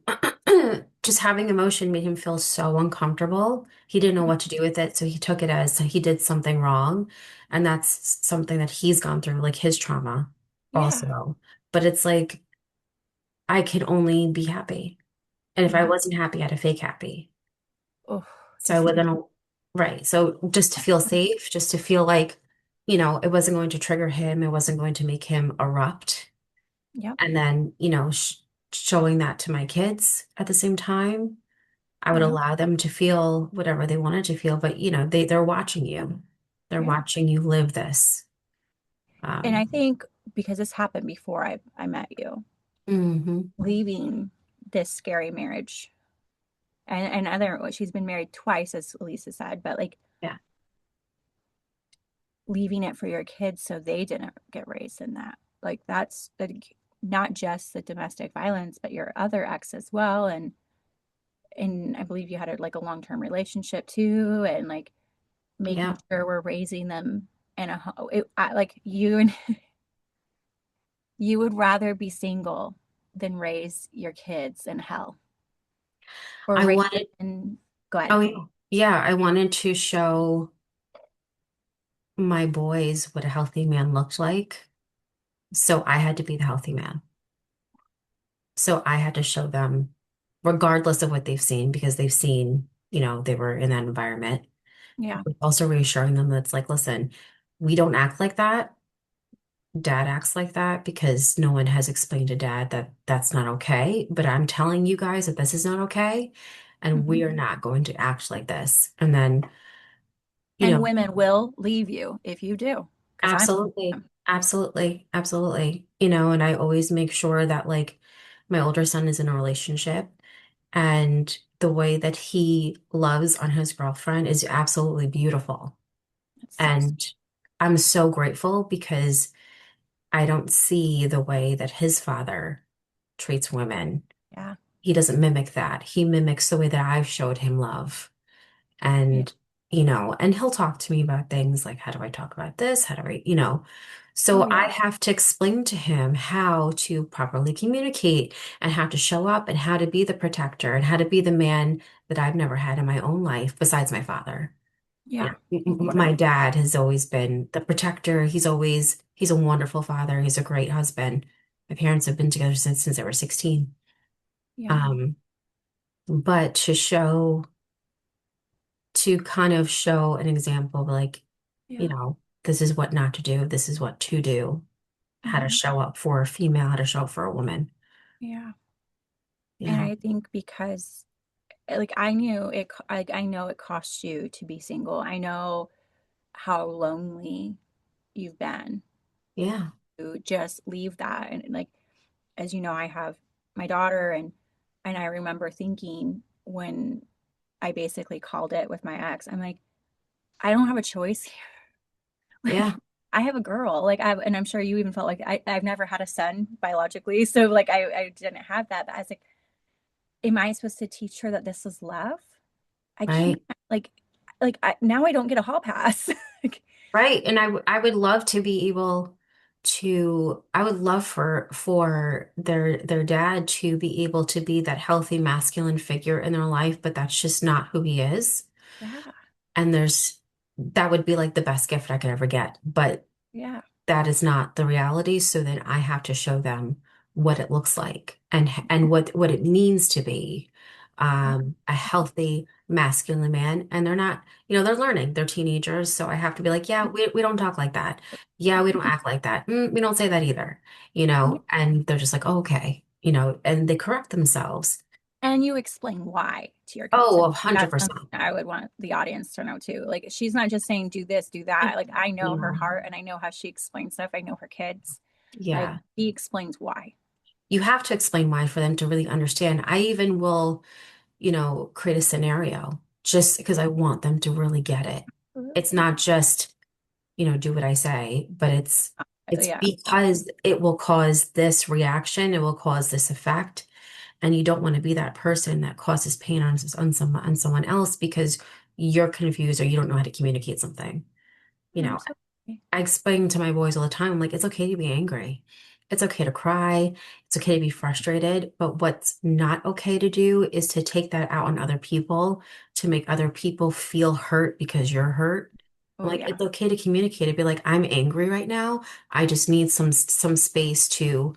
just having emotion made him feel so uncomfortable. He didn't know what to do with it, so he took it as he did something wrong. And that's something that he's gone through, like his trauma Yeah. also. But it's like I could only be happy. And if I Yeah. wasn't happy, I had to fake happy. Oh, So to I feel. wasn't right. So just to feel safe, just to feel like, it wasn't going to trigger him, it wasn't going to make him erupt. Yep. And then, showing that to my kids at the same time, I would Yep. allow them to feel whatever they wanted to feel, but they're watching you. They're Yeah. watching you live this. And I Um, think because this happened before I met you, hmm leaving this scary marriage and other, she's been married twice, as Lisa said, but like yeah, leaving it for your kids so they didn't get raised in that. Like that's not just the domestic violence, but your other ex as well. And I believe you had like a long-term relationship too, and like making yeah, sure we're raising them in a home. Like you and you would rather be single than raise your kids in hell or I raise wanted, in, go ahead. oh, yeah, I wanted to show my boys what a healthy man looked like. So I had to be the healthy man. So I had to show them, regardless of what they've seen, because they've seen, they were in that environment. Yeah. Also reassuring them that it's like, listen, we don't act like that. Dad acts like that because no one has explained to dad that that's not okay. But I'm telling you guys that this is not okay. And Mhm. we are not going to act like this. And then, you And know, women will leave you if you do, because I'm absolutely, absolutely, absolutely. And I always make sure that like my older son is in a relationship and the way that he loves on his girlfriend is absolutely beautiful. it's so And I'm so grateful because I don't see the way that his father treats women. yeah. He doesn't mimic that. He mimics the way that I've showed him love. Yeah. And, and he'll talk to me about things like, how do I talk about this? How do I. Oh So I yeah. have to explain to him how to properly communicate and how to show up and how to be the protector and how to be the man that I've never had in my own life besides my father. Yeah. My dad has always been the protector. He's a wonderful father. He's a great husband. My parents have been together since they were 16. Yeah. Um, but to kind of show an example of like, Yeah. this is what not to do, this is what to do, how to Hmm. show up for a female, how to show up for a woman. Yeah. And Yeah. I think because like I knew it, I know it costs you to be single. I know how lonely you've been Yeah. to just leave that. And like, as you know, I have my daughter, and I remember thinking when I basically called it with my ex, I'm like, I don't have a choice here. Like, Yeah. I have a girl. Like and I'm sure you even felt like I've never had a son biologically. So like I didn't have that. But I was like, am I supposed to teach her that this is love? I can't. Right. Like like now I don't get a hall pass. Like, Right. And I would love to be able to, I would love for their dad to be able to be that healthy masculine figure in their life, but that's just not who he is. yeah, And that would be like the best gift I could ever get. But yeah, that is not the reality. So then I have to show them what it looks like and what it means to be yeah. a healthy masculine man. And they're not, they're learning. They're teenagers. So I have to be like, yeah, we don't talk like that. Yeah, we don't act like that. We don't say that either, Yeah. and they're just like, oh, okay, and they correct themselves. And you explain why to your kids. Oh, And that's something 100%. I would want the audience to know too. Like she's not just saying do this, do that. Like I know her Yeah. heart and I know how she explains stuff. I know her kids. Like Yeah. she explains why. You have to explain why for them to really understand. I even will create a scenario just because I want them to really get it. It's Absolutely. not just, do what I say, but it's Yeah. because it will cause this reaction, it will cause this effect, and you don't want to be that person that causes pain on someone else because you're confused or you don't know how to communicate something. You know, Absolutely. I explain to my boys all the time, I'm like, it's okay to be angry. It's okay to cry. It's okay to be frustrated. But what's not okay to do is to take that out on other people, to make other people feel hurt because you're hurt. I'm Oh like, yeah. it's okay to communicate it. Be like, I'm angry right now. I just need some space to,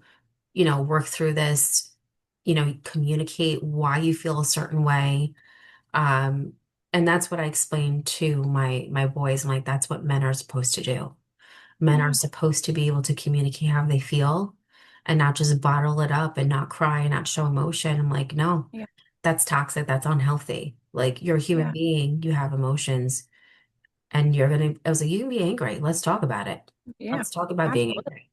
work through this, communicate why you feel a certain way. Um, and that's what I explain to my boys. I'm like, that's what men are supposed to do. Men are Yeah. supposed to be able to communicate how they feel and not just bottle it up and not cry and not show emotion. I'm like, no, Yeah. that's toxic. That's unhealthy. Like you're a human Yeah. being, you have emotions, and I was like, you can be angry. Let's talk about it. Yeah. Let's talk about being Absolutely. angry.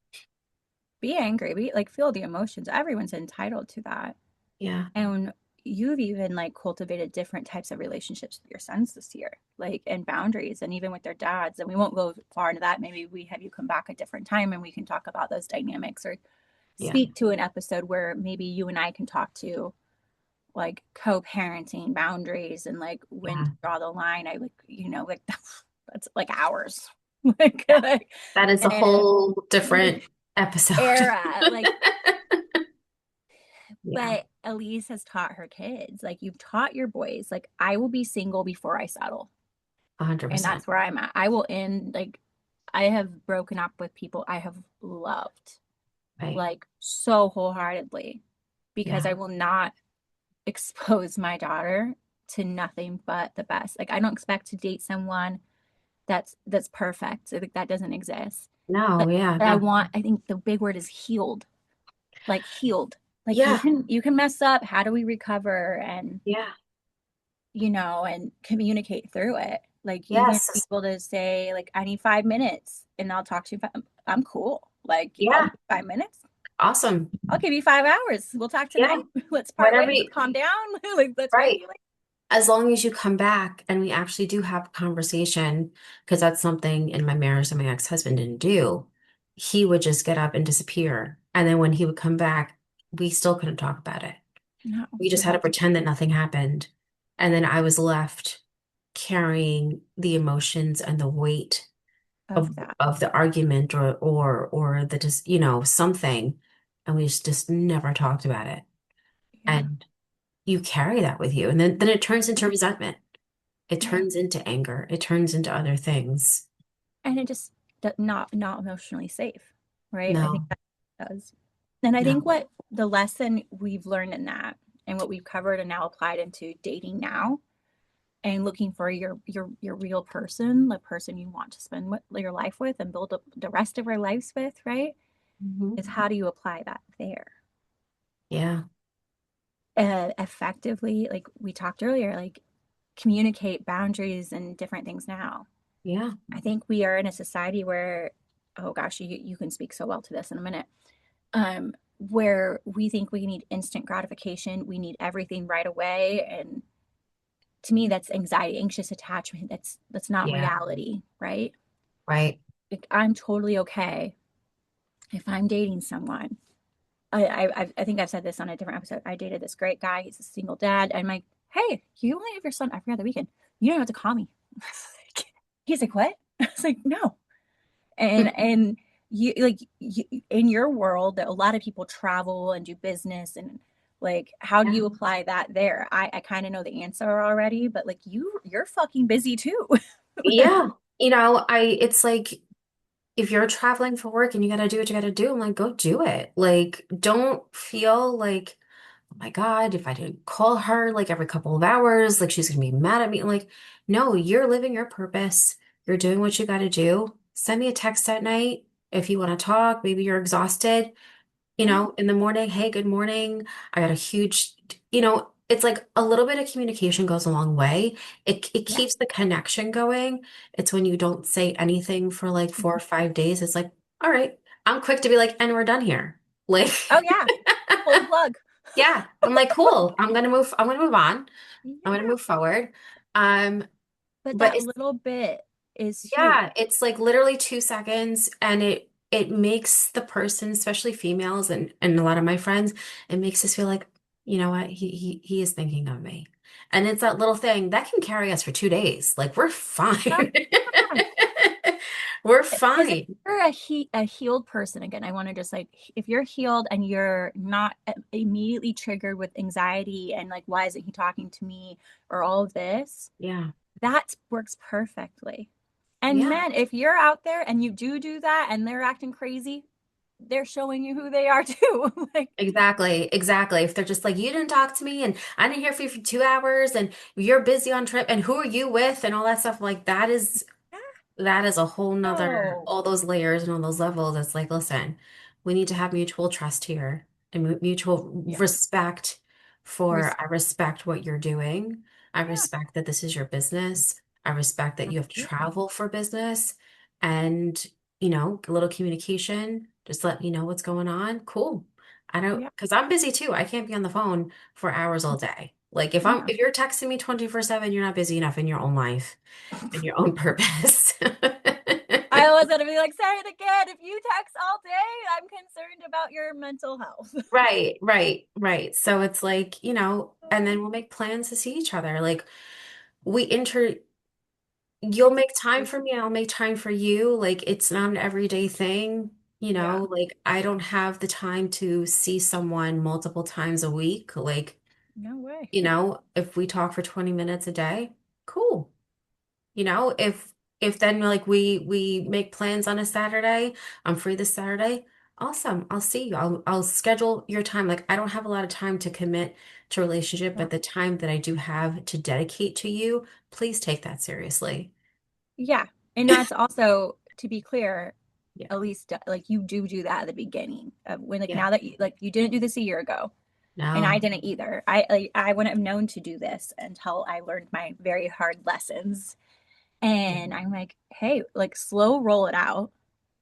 Be angry. Be like feel the emotions. Everyone's entitled to that. Yeah. And you've even like cultivated different types of relationships with your sons this year, like and boundaries, and even with their dads. And we won't go far into that. Maybe we have you come back a different time and we can talk about those dynamics or Yeah. speak to an episode where maybe you and I can talk to like co-parenting boundaries and like when to Yeah. draw the line. I like, like that's like hours. like, Yeah. like That is a and whole different episode. era. Like Yeah. but Elise has taught her kids, like you've taught your boys, like I will be single before I settle. And 100%. that's where I'm at. I will end like I have broken up with people I have loved Right. like so wholeheartedly because Yeah. I will not expose my daughter to nothing but the best. Like I don't expect to date someone that's perfect. I think that doesn't exist. No, But yeah, I no. want I think the big word is healed. Like healed. Like Yeah. you can mess up. How do we recover and Yeah. and communicate through it. Like even be Yes. able to say, like, I need 5 minutes and I'll talk to you. I'm cool. Like, I'll Yeah. give you 5 minutes. Awesome. I'll give you 5 hours. We'll talk Yeah. tonight. Let's part Whatever ways. Let's you, calm down. Like, let's right. regulate. As long as you come back and we actually do have a conversation, because that's something in my marriage that my ex-husband didn't do. He would just get up and disappear. And then when he would come back, we still couldn't talk about it. No, We just we had to have to pretend that nothing happened. And then I was left carrying the emotions and the weight of of that. of the argument or the just, something. And we just never talked about it. Yeah. And you carry that with you. And then it turns into resentment. It Yeah. turns into anger. It turns into other things. And it just not emotionally safe. Right. I think No, that does. And I think no. what the lesson we've learned in that and what we've covered and now applied into dating now and looking for your real person, the person you want to spend your life with and build up the rest of our lives with, right? Mhm. Is how do you apply that there Yeah, effectively? Like we talked earlier, like communicate boundaries and different things now. yeah, I think we are in a society where, oh gosh, you can speak so well to this in a minute. Where we think we need instant gratification, we need everything right away, and to me that's anxiety, anxious attachment. That's not yeah, reality, right? right. Like, I'm totally okay if I'm dating someone. I think I've said this on a different episode. I dated this great guy. He's a single dad. I'm like, hey, you only have your son every other weekend. You don't have to call me. He's like, what? I was like, no. And you like you, in your world that a lot of people travel and do business and like how do Yeah. you apply that there? I kind of know the answer already, but like you're fucking busy too. Like, Yeah. It's like if you're traveling for work and you gotta do what you gotta do, I'm like, go do it. Like, don't feel like, oh my God, if I didn't call her like every couple of hours, like she's gonna be mad at me. I'm like, no, you're living your purpose. You're doing what you gotta do. Send me a text at night if you want to talk. Maybe you're exhausted. yeah, In the morning, hey, good morning. I got a huge, it's like a little bit of communication goes a long way. It yeah. keeps the connection going. It's when you don't say anything for like 4 or 5 days. It's like, all right, I'm quick to be like, and we're done here. Like, Oh yeah, pull the plug. yeah, I'm like, cool. I'm gonna move on. I'm gonna Yeah, move forward. Um, but but that it's little bit is huge. yeah, it's like literally 2 seconds and it makes the person, especially females and a lot of my friends, it makes us feel like, you know what, he is thinking of me. And it's that little thing that can carry us for 2 days. Like we're Oh, fine. yeah. We're Because if fine. you're a healed person, again, I want to just like if you're healed and you're not immediately triggered with anxiety and like why isn't he talking to me or all of this, Yeah. that works perfectly. And Yeah. men, if you're out there and you do that and they're acting crazy, they're showing you who they are too. Like, Exactly, exactly. If they're just like, you didn't talk to me and I didn't hear from you for 2 hours and you're busy on trip and who are you with and all that stuff, like that is a whole nother, oh, all those layers and all those levels. It's like, listen, we need to have mutual trust here and mutual yeah, respect I respect. respect what you're doing. I Yeah, respect that this is your business. I respect that you have to absolutely. travel for business and, a little communication, just let me know what's going on. Cool. I don't, Yeah, because I'm busy too. I can't be on the phone for hours all day. Like yeah. if you're texting me 24/7, you're not busy enough in your own life and your own purpose. I was gonna be like, say it again. If you text all day, I'm concerned about your mental health. Right, right, right. So it's like, and then we'll make plans to see each other. Like we inter you'll make time for me, I'll make time for you. Like it's not an everyday thing, Yeah, like I don't have the time to see someone multiple times a week. Like, no way. if we talk for 20 minutes a day, cool. If then like we make plans on a Saturday, I'm free this Saturday. Awesome. I'll see you. I'll schedule your time. Like I don't have a lot of time to commit to a relationship, Yeah. but the time that I do have to dedicate to you, please take that seriously. Yeah. And that's also, to be clear, Yeah. at least like you do that at the beginning of when like Yeah. now that you didn't do this a year ago and I No. didn't either. I wouldn't have known to do this until I learned my very hard lessons. Yeah. And I'm like, hey, like slow roll it out.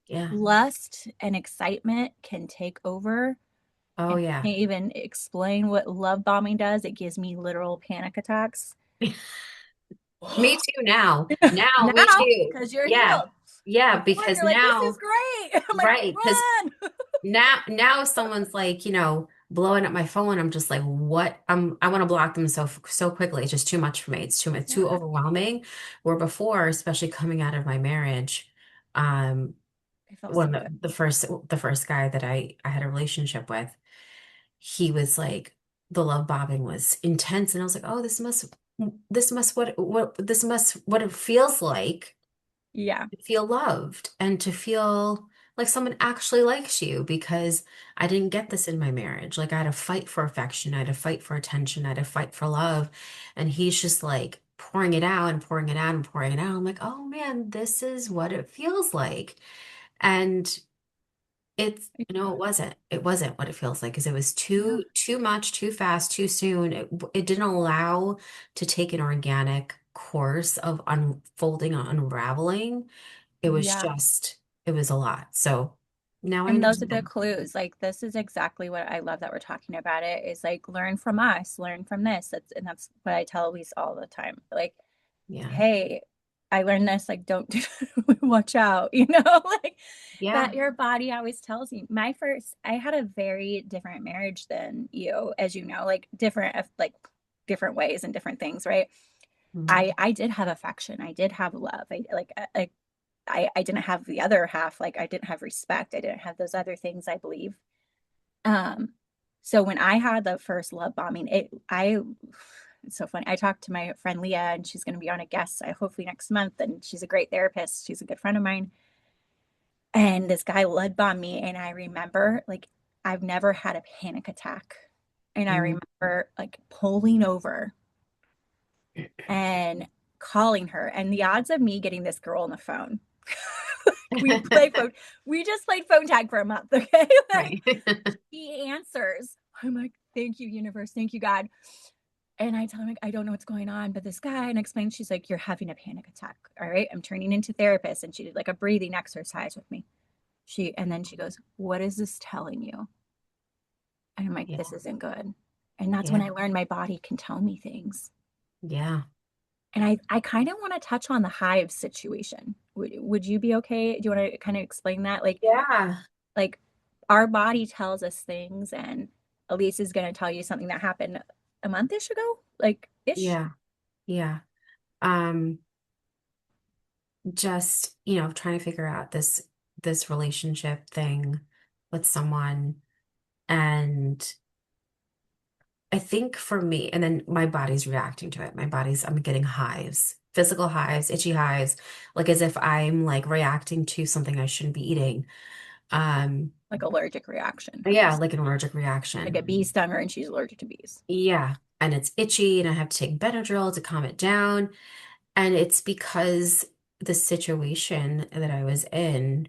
Yeah. Lust and excitement can take over. Oh And I yeah. can't even explain what love bombing does. It gives me literal panic attacks. Me too now. Now, me Now, too. because you're Yeah. healed. Yeah, Before because you're like, this is now, great. I'm like, right, because run. now if someone's like, blowing up my phone, I'm just like, what? I want to block them so quickly. It's just too much for me. It's too Yeah, overwhelming. Where before, especially coming out of my marriage, um, it felt when so good. the first guy that I had a relationship with, he was like, the love bombing was intense, and I was like, oh, this must what it feels like Yeah, to feel loved and to feel like someone actually likes you because I didn't get this in my marriage. Like I had to fight for affection, I had to fight for attention, I had to fight for love. And he's just like pouring it out and pouring it out and pouring it out. I'm like, oh man, this is what it feels like. And it wasn't. It wasn't what it feels like because it was yeah, too much, too fast, too soon. It didn't allow to take an organic course of unfolding, unraveling. It was yeah. just, it was a lot. So now I And those are the understand. clues. Like this is exactly what I love that we're talking about it is like learn from us, learn from this. That's what I tell Elise all the time. Like, Yeah. hey, I learned this, like don't watch out, like that Yeah. your body always tells you. I had a very different marriage than you, as you know, like different like different ways and different things, right? Mm. I did have affection. I did have love. I didn't have the other half. Like I didn't have respect. I didn't have those other things, I believe. Um, so when I had the first love bombing, it's so funny. I talked to my friend Leah, and she's going to be on a guest hopefully next month. And she's a great therapist. She's a good friend of mine. And this guy love bombed me, and I remember like I've never had a panic attack, and I Mm. remember like pulling over and calling her, and the odds of me getting this girl on the phone. we play phone. We just played phone tag for a month. Okay, like Right. he answers. I'm like, thank you, universe. Thank you, God. And I tell him, like, I don't know what's going on, but this guy, and explain, she's like, you're having a panic attack. All right. I'm turning into therapist. And she did like a breathing exercise with me. And then she goes, what is this telling you? And I'm like, this Yeah. isn't good. And that's when Yeah. I learned my body can tell me things. Yeah. And I kind of want to touch on the hive situation. Would you be okay? Do you want to kind of explain that? Yeah. Like our body tells us things, and Elise is going to tell you something that happened a month-ish ago, like ish, Yeah. Yeah. Um, just, trying to figure out this relationship thing with someone. And I think for me, and then my body's reacting to it. I'm getting hives, physical hives, itchy hives, like as if I'm like reacting to something I shouldn't be eating. Um, like allergic reaction, yeah, like an allergic reaction. like a bee stung her and she's allergic to bees. Yeah. And it's itchy and I have to take Benadryl to calm it down. And it's because the situation that I was in,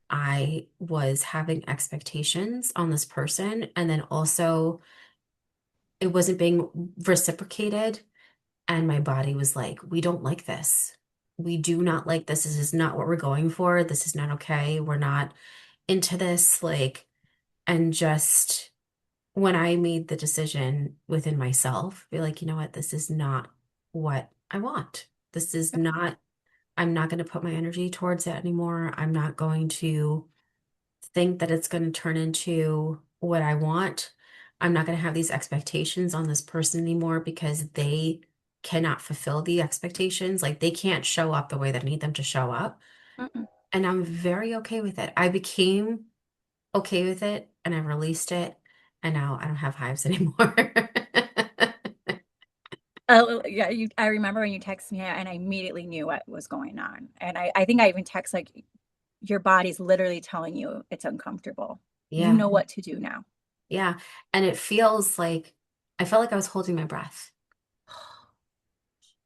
I was having expectations on this person. And then also it wasn't being reciprocated. And my body was like, we don't like this. We do not like this. This is not what we're going for. This is not okay. We're not into this. Like, and just when I made the decision within myself, be like, you know what? This is not what I want. This is not, I'm not going to put my energy towards it anymore. I'm not going to think that it's going to turn into what I want. I'm not going to have these expectations on this person anymore because they cannot fulfill the expectations. Like they can't show up the way that I need them to show up. Mm-mm. And I'm very okay with it. I became okay with it and I released it. And now I don't have hives anymore. Oh yeah, I remember when you texted me, and I immediately knew what was going on. And I think I even text like, your body's literally telling you it's uncomfortable. You Yeah. know what to do now. Yeah. And it feels like I felt like I was holding my breath.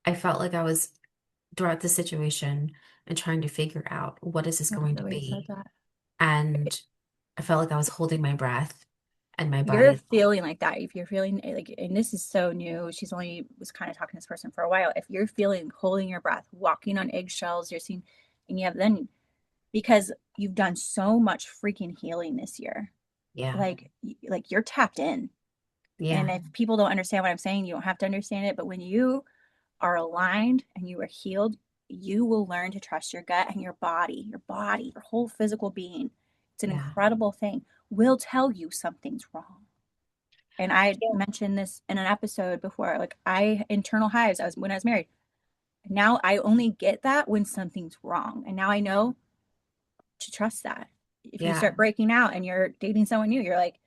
I felt like I was throughout the situation and trying to figure out what is this Love going the to way you said be. that. And I felt like I was holding my breath and my You're body. feeling like that. If you're feeling like, and this is so new, she's only was kind of talking to this person for a while. If you're feeling holding your breath, walking on eggshells, you're seeing, and you have then because you've done so much freaking healing this year, Yeah. like you're tapped in. And Yeah. if people don't understand what I'm saying, you don't have to understand it. But when you are aligned and you are healed, you will learn to trust your gut, and your body, your whole physical being. It's an Yeah. incredible thing. Will tell you something's wrong. And I Yeah. mentioned this in an episode before. Like I internal hives. When I was married. Now I only get that when something's wrong, and now I know to trust that. If you Yeah. start breaking out and you're dating someone new, you're like,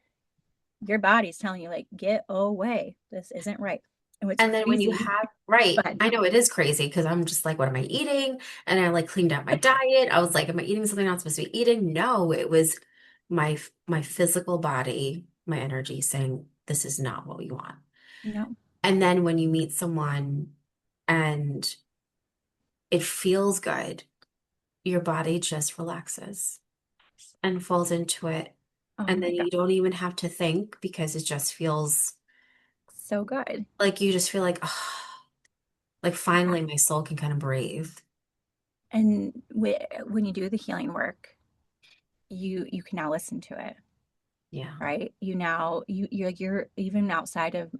your body's telling you, like, get away. This isn't right. And what's And then when you crazy, have, right, but I know it is crazy because I'm just like, what am I eating? And I like cleaned out my diet. I was like, am I eating something I'm not supposed to be eating? No, it was my physical body, my energy saying, this is not what we want. no, And then when you meet someone and it feels good, your body just relaxes and falls into it. oh And my then God, you don't even have to think because it just feels so good. like you just feel like, oh, like Yeah. finally my soul can kind of breathe. And when you do the healing work, you can now listen to it, Yeah. right? You're even outside of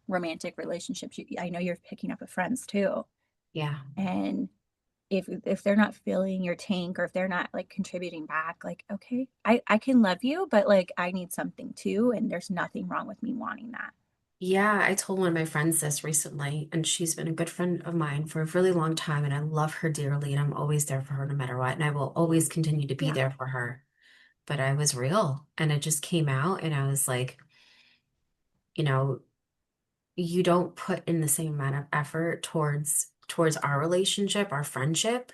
romantic relationships. I know you're picking up with friends too, Yeah. and if they're not filling your tank, or if they're not like contributing back, like, okay, I can love you, but like I need something too, and there's nothing wrong with me wanting that. Yeah, I told one of my friends this recently, and she's been a good friend of mine for a really long time, and I love her dearly, and I'm always there for her no matter what, and I will always continue to be Yeah. there for her. But I was real, and it just came out, and I was like, you know, you don't put in the same amount of effort towards our relationship, our friendship,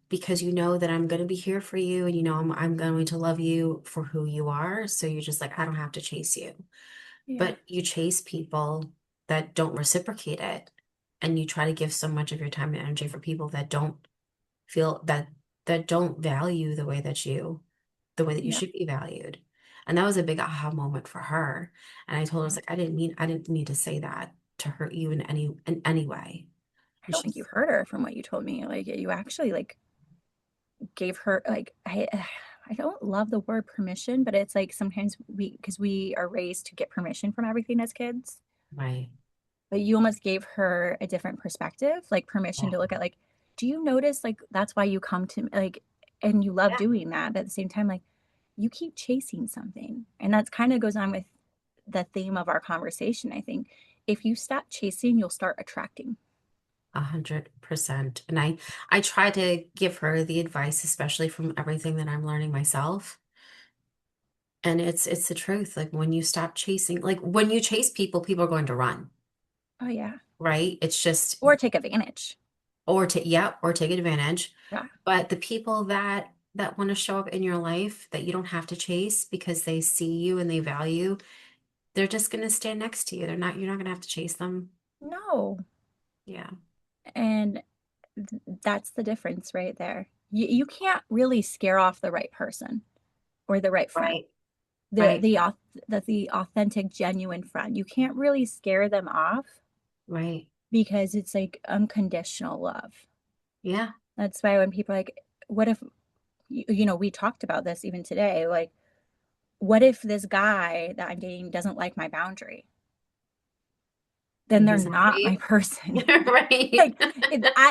because you know that I'm going to be here for you, and you know I'm going to love you for who you are. So you're just like, I don't have to chase you. Yeah. But you chase people that don't reciprocate it, and you try to give so much of your time and energy for people that don't feel that don't value the way that you Yeah. should be valued. And that was a big aha moment for her. And I told her, I was like, I didn't need to say that to hurt you in any way. I And don't think you she's heard her from what you told me. Like you actually like gave her like I don't love the word permission, but it's like sometimes because we are raised to get permission from everything as kids. right. But you almost gave her a different perspective, like permission Yeah. to look at like, do you notice like that's why you come to me like and you love Yeah. doing that, but at the same time, like you keep chasing something. And that's kind of goes on with the theme of our conversation, I think. If you stop chasing, you'll start attracting. 100%. And I try to give her the advice, especially from everything that I'm learning myself. And it's the truth. Like when you stop chasing, like when you chase people, people are going to run, Oh yeah. right? It's just Or take advantage. or take advantage. Yeah. But the people that want to show up in your life that you don't have to chase because they see you and they value, they're just going to stand next to you. You're not going to have to chase them. No. Yeah. And that's the difference right there. You can't really scare off the right person or the right friend. Right. The Right. the the authentic, genuine friend. You can't really scare them off Right. because it's like unconditional love. Yeah. That's why when people are like, what if we talked about this even today, like, what if this guy that I'm dating doesn't like my boundary? Then Then they're he's not for not my you. person. Right. Like,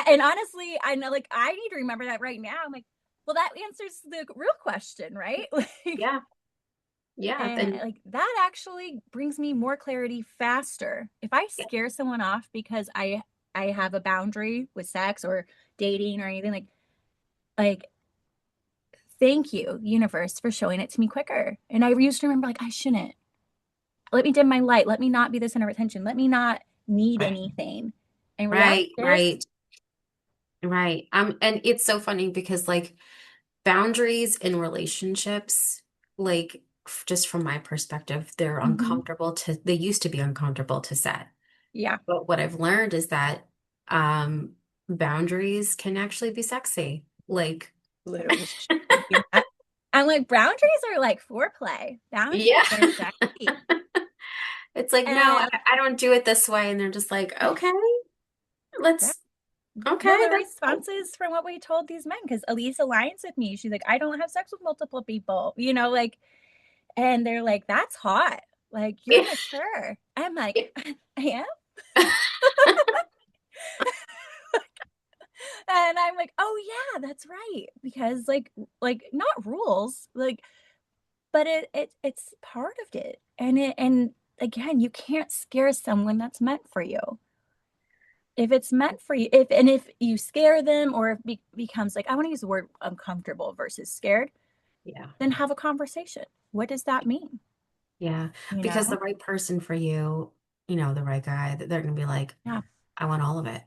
and honestly, I know, like, I need to remember that right now. I'm like, well, that answers the real question, right? Like, Yeah. Yeah. and Then like that actually brings me more clarity faster. If I yeah. scare someone off because I have a boundary with sex or dating or anything, like thank you, universe, for showing it to me quicker. And I used to remember like I shouldn't. Let me dim my light. Let me not be the center of attention. Let me not need Right. anything. In reality, Right. Right. Right. And it's so funny because like boundaries in relationships, like just from my perspective, mm-hmm. they used to be uncomfortable to set. Yeah, But what I've learned is that um boundaries can actually be sexy. Like, literally was just thinking that. I'm like, boundaries are like foreplay. Boundaries yeah. are sexy. It's like, no, And I don't do it this way. And they're just like, okay, yeah, let's, well, okay, the that's cool. responses from what we told these men, because Elise aligns with me. She's like, I don't have sex with multiple people, like, and they're like, that's hot. Like, you're Yeah. mature. I'm like, I am. And I'm like, oh yeah, that's right. Because like not rules, like, but it's part of it. And again, you can't scare someone that's meant for you. If it's meant for you, if you scare them or if it becomes like, I want to use the word uncomfortable versus scared, Yeah. then have a conversation. What does that mean? Yeah. You Because the know? right person for you, the right guy, they're gonna be like, Yeah, I want all of it.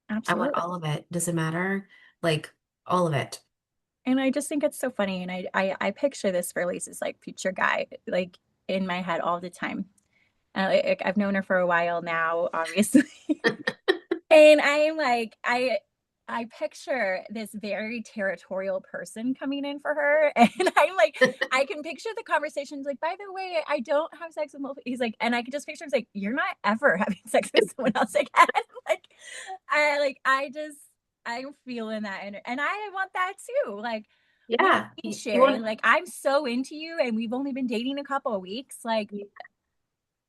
I want absolutely. all of it. Does it matter? Like all of it. And I just think it's so funny. And I picture this for Lisa's like future guy, like in my head all the time. I've known her for a while now, obviously. And I'm like, I picture this very territorial person coming in for her. And I'm like, I can picture the conversations like, by the way, I don't have sex with multiple. He's like, and I can just picture him like, you're not ever having sex with someone else again. like, I just, I'm feeling that. And I want that too. Like, what is Yeah. me You sharing? want Like, I'm so into you and we've only been dating a couple of weeks. Like,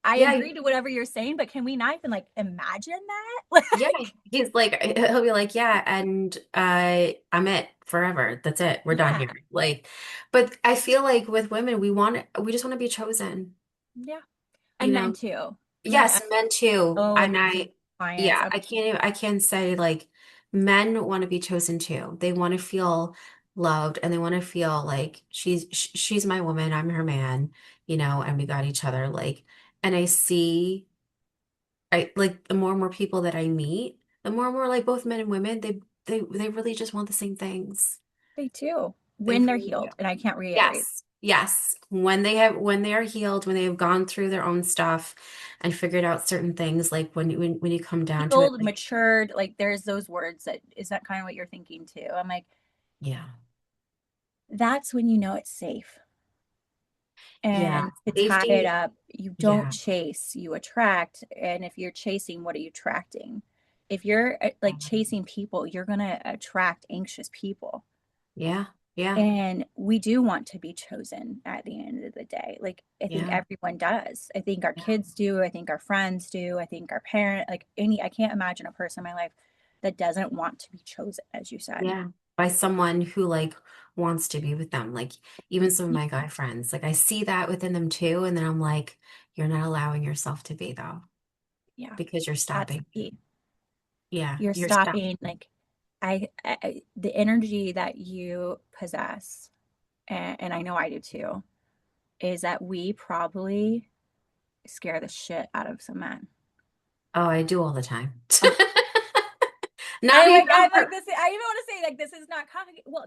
I yeah, agree to whatever you're saying, but can we not even like imagine that? yeah. Like, He's like he'll be like, yeah, and I'm it forever. That's it. We're done yeah. here. Like, but I feel like with women, we just want to be chosen, Yeah. you And men know? too. yes, men too. own And clients. yeah, I can't say like men want to be chosen too. They want to feel loved and they want to feel like she's my woman, I'm her man, and we got each other. Like, and I like the more and more people that I meet, the more and more like both men and women, they really just want the same things. They do They when they're really do. healed. And I can't reiterate. Yes. Yes. When they are healed, when they have gone through their own stuff and figured out certain things, like when you come down to it, Healed, like, matured, like there's those words that is that kind of what you're thinking too. I'm like, yeah. that's when you know it's safe. Yeah. And to tie it Safety. up, you don't Yeah. chase, you attract. And if you're chasing, what are you attracting? If you're like chasing people, you're going to attract anxious people. Yeah. Yeah. And we do want to be chosen at the end of the day. Like I think Yeah. everyone does. I think our Yeah. kids do. I think our friends do. I think our parent, like I can't imagine a person in my life that doesn't want to be chosen, as you said. Yeah. By someone who like wants to be with them. Like even some of Y- my guy friends, like I see that within them too. And then I'm like, you're not allowing yourself to be though, Yeah, because you're that's stopping. the key. Yeah. You're You're stopping. stopping, like the energy that you possess, and I know I do too, is that we probably scare the shit out of some men. Oh, I do all the time. Oh, Not even I'm on like purpose. this. I even want to say like this is not complicated. Well,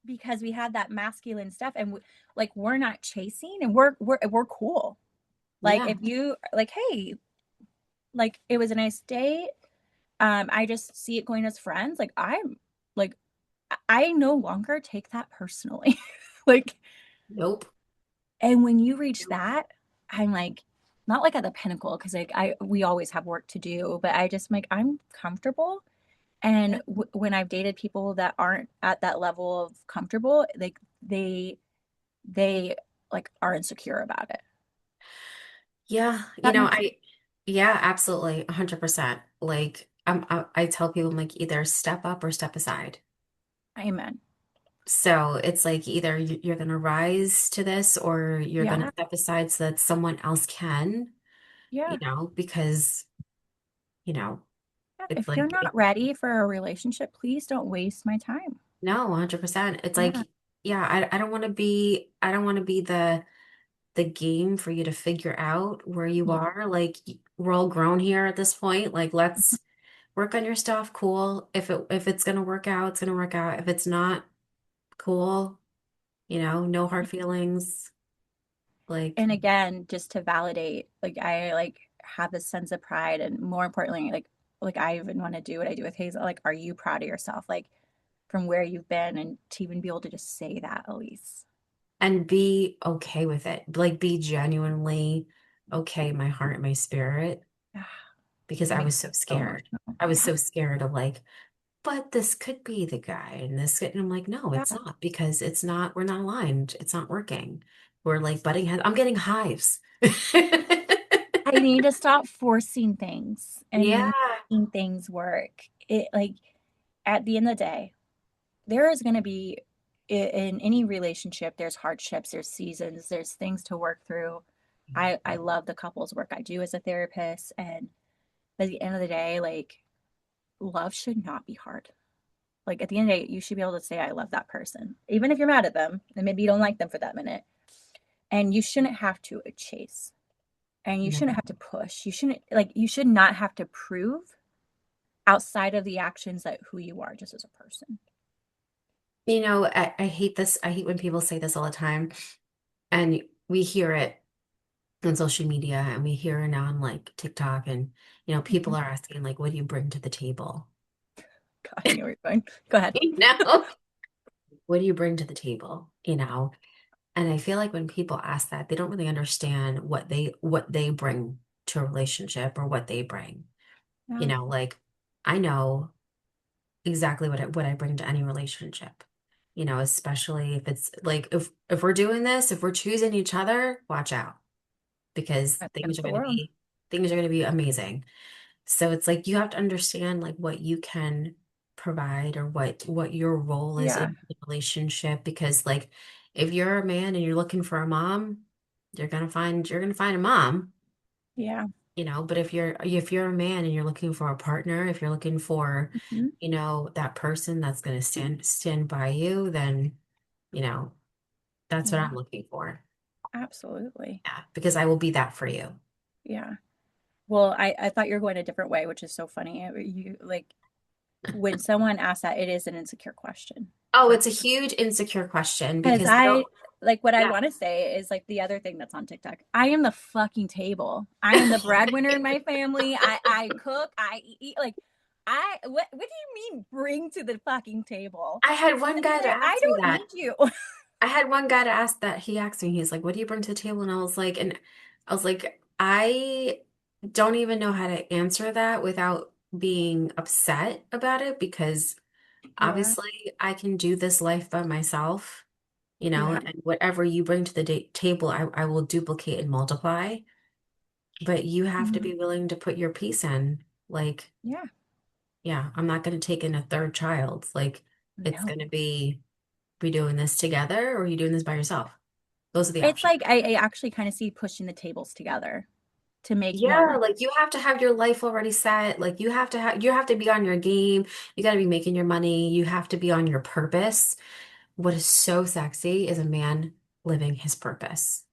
because we had that masculine stuff, and like we're not chasing, and we're cool. Like Yeah. if you like, hey, like it was a nice date. I just see it going as friends. Like like I no longer take that personally. Like, Nope. and when you reach that, I'm like, not like at the pinnacle, because like we always have work to do, but I just like I'm comfortable. And Yeah. when I've dated people that aren't at that level of comfortable, like they like are insecure about it. Yeah. That makes sense. Yeah, absolutely. 100%. Like, I tell people, I'm like, either step up or step aside. Amen. So it's like either you're going to rise to this or you're going to Yeah. step aside so that someone else can, Yeah. because, you know, Yeah. it's If you're like, not ready for a relationship, please don't waste my time. no, 100%. It's Yeah. like, yeah, I don't want to be the game for you to figure out where you Yeah. are. Like we're all grown here at this point. Like let's work on your stuff. Cool. If it's gonna work out, it's gonna work out. If it's not, cool. No hard feelings. Like, And again, just to validate, like I like have this sense of pride, and more importantly, like I even want to do what I do with Hazel. Like, are you proud of yourself? Like from where you've been, and to even be able to just say that, Elise. and be okay with it. Like be genuinely okay, my heart, my spirit, Ah, because it I makes was so me so scared. emotional. I was Yeah. so scared of like, but this could be the guy and and I'm like, no, it's Yeah. not because it's not, we're not aligned. It's not working. We're like butting heads. I'm getting hives. I need to stop forcing things Yeah. and making things work. It like at the end of the day, there is going to be in any relationship, there's hardships, there's seasons, there's things to work through. I love the couples work I do as a therapist, and at the end of the day, like love should not be hard. Like at the end of the day, you should be able to say I love that person, even if you're mad at them and maybe you don't like them for that minute. And you shouldn't have to chase, and you shouldn't have No. to push. You should not have to prove outside of the actions that who you are just as a person. I hate this. I hate when people say this all the time. And we hear it on social media and we hear it on like TikTok and people Mhm. are asking like what do you bring to the table? God, I knew where you're going. Go ahead. You know, what do you bring to the table? And I feel like when people ask that, they don't really understand what they bring to a relationship or what they bring. Yeah. Like I know exactly what I bring to any relationship. Especially if it's like if we're doing this, if we're choosing each other, watch out because That's against the world. things are going to be amazing. So it's like you have to understand like what you can provide or what your role is Yeah. in the relationship because like if you're a man and you're looking for a mom, you're gonna find a mom. Yeah. But if you're a man and you're looking for a partner, if you're looking for, Hmm. that person that's going to stand by you, then, you know, that's what Yeah, I'm looking for. absolutely. Yeah, because I will be that for you. Yeah. Well, I thought you were going a different way, which is so funny. You like when someone asks that, it is an insecure question Oh, for it's a huge insecure question because because they don't, like what I yeah. want to say is like the other thing that's on TikTok. I am the fucking table. I am the breadwinner in my family. I cook. I eat. Like what do you mean bring to the fucking table? I had one At the end guy of to the day, I ask me don't that. need you. I had one guy to ask that. He asked me, he's like, "What do you bring to the table?" And I was like, I don't even know how to answer that without being upset about it because Yeah. obviously I can do this life by myself, Yeah. and whatever you bring to the table, I will duplicate and multiply. But you have to Mhm. be willing to put your piece in. Like, Yeah. yeah, I'm not going to take in a third child. Like, it's No. going to be, we doing this together or are you doing this by yourself? Those are the It's options. like I actually kind of see pushing the tables together to make more Yeah, money. like you have to have your life already set. Like you have to be on your game. You got to be making your money. You have to be on your purpose. What is so sexy is a man living his purpose.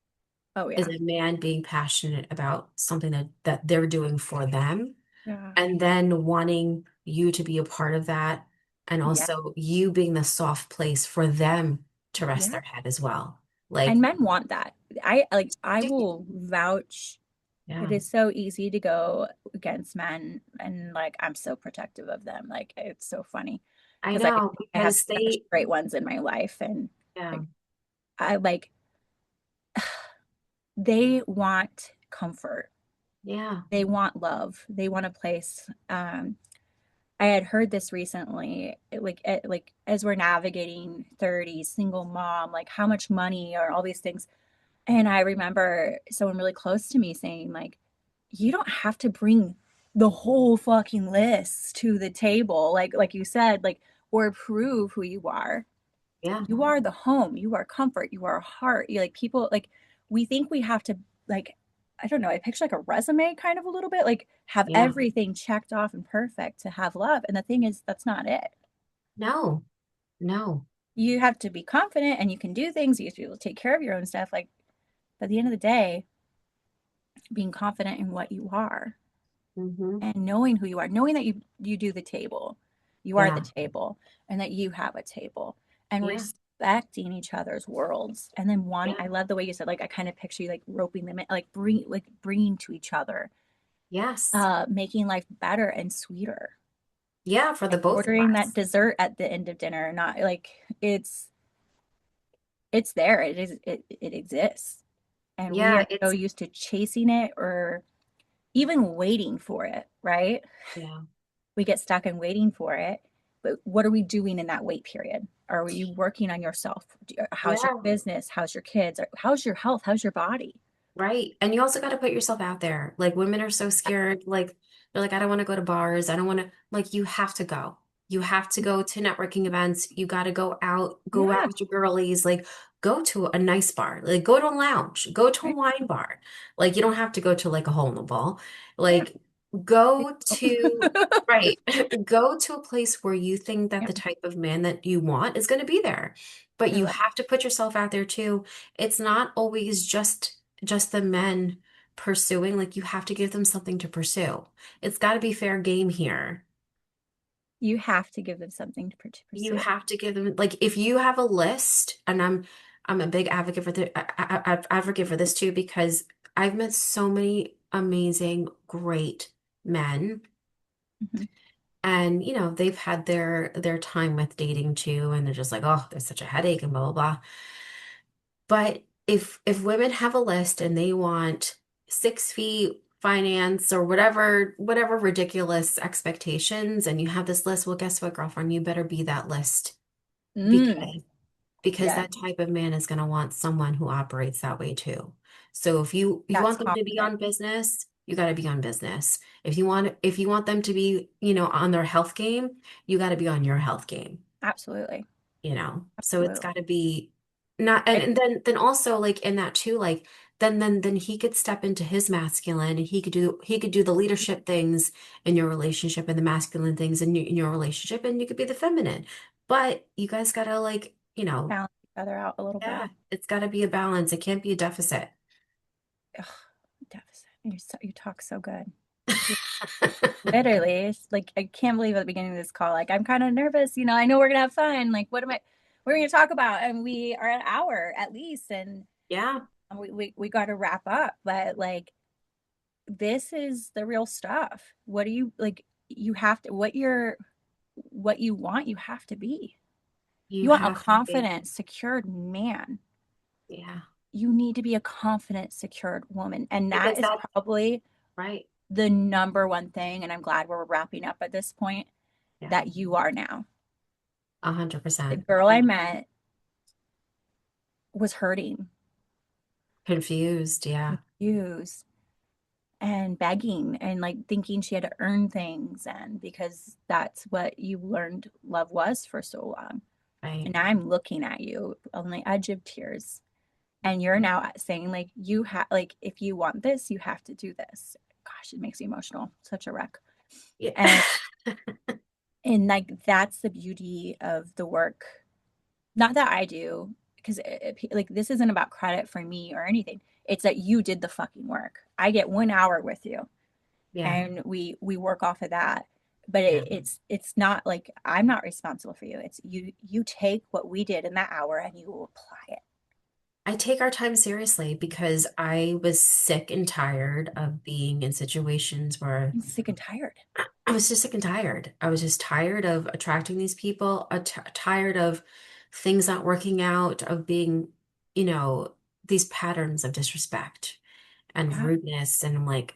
Oh Is yeah. a man being passionate about something that they're doing for them Yeah. and then wanting you to be a part of that and Yeah. also you being the soft place for them to rest Yeah. their head as well. And Like, men want that. I will vouch. It yeah, is so easy to go against men and like I'm so protective of them. Like it's so funny I because know I have because such they, great ones in my life and yeah, like I like they want comfort. yeah, They want love. They want a place. I had heard this recently, like as we're navigating 30, single mom, like how much money or all these things. And I remember someone really close to me saying, like, you don't have to bring the whole fucking list to the table, like you said, like, or prove who you are. yeah, You are the home, you are comfort, you are heart. You like people like we think we have to like I don't know, I picture like a resume kind of a little bit, like have yeah. everything checked off and perfect to have love. And the thing is, that's not it. No, no. You have to be confident and you can do things, you have to be able to take care of your own stuff. Like, but at the end of the day, being confident in what you are Hmm. and knowing who you are, knowing that you do the table, you are the Yeah, table, and that you have a table, and yeah, respecting each other's worlds, and then wanting. yeah, I love the way you said, like I kind of picture you like roping them in, like bringing to each other, yes. making life better and sweeter, Yeah, for the like both of ordering that us. dessert at the end of dinner, not like it's there, it exists, and we Yeah, are so it's, used to chasing it or even waiting for it, right? yeah, We get stuck in waiting for it. But what are we doing in that wait period? Are you working on yourself? How's your yeah. business? How's your kids? How's your health? How's your body? Right. And you also got to put yourself out there. Like women are so scared. Like they're like, I don't want to go to bars. I don't want to, like, you have to go. You have to go to networking events. You got to go out Yeah. with your girlies. Like go to a nice bar. Like go to a lounge. Go to a Right. wine bar. Like you don't have to go to like a hole in the wall. Yeah. Like go to, right. Go to a place where you think that Yep. the type of man that you want is going to be there. But I you love have to put yourself out there too. It's not always just the men pursuing, like you have to give them something to pursue. It's got to be fair game here. you have to give them something to You pursue. have to give them like if you have a list, and I'm a big advocate for advocate for this too because I've met so many amazing, great men, Mhm. and they've had their time with dating too, and they're just like, oh, there's such a headache and blah blah blah. But if women have a list and they want 6 feet finance or whatever ridiculous expectations, and you have this list, well, guess what, girlfriend? You better be that list Mm, because yeah, that type of man is going to want someone who operates that way too. So if you that's want them to be confident. on business, you got to be on business. If you want them to be, on their health game, you got to be on your health game. Absolutely. So it's Absolutely. got to be not, I, and then also like in that too, like then he could step into his masculine and he could do the leadership things in your relationship and the masculine things in your relationship, and you could be the feminine. But you guys gotta, like, Balance each other out a little yeah, bit. it's gotta be a balance. It can't be a deficit. Ugh, deficit. You talk so good. You literally, it's like I can't believe at the beginning of this call, like I'm kind of nervous. I know we're gonna have fun. Like, what are we gonna talk about? And we are an hour at least, and Yeah, we got to wrap up. But like, this is the real stuff. What do you like? You have to what you want. You have to be. you You want a have to be. confident, secured man. Yeah, You need to be a confident, secured woman, and that because is that's probably right. the number one thing. And I'm glad we're wrapping up at this point Yeah, that you are now. The 100%. girl I met was hurting, Confused. Yeah, confused, and begging and like thinking she had to earn things. And because that's what you learned love was for so long. right. And now I'm looking at you on the edge of tears. And you're now saying, like, you have, like, if you want this, you have to do this. Gosh, it makes me emotional. Such a wreck. Yeah. And, and like, that's the beauty of the work. Not that I do, because like this isn't about credit for me or anything. It's that you did the fucking work. I get 1 hour with you, Yeah, and we work off of that. But yeah. it's not like I'm not responsible for you. It's you take what we did in that hour and you apply it. I take our time seriously because I was sick and tired of being in situations where I'm sick and tired. I was just sick and tired. I was just tired of attracting these people, tired of things not working out, of being, you know, these patterns of disrespect and Yeah, rudeness. And I'm like,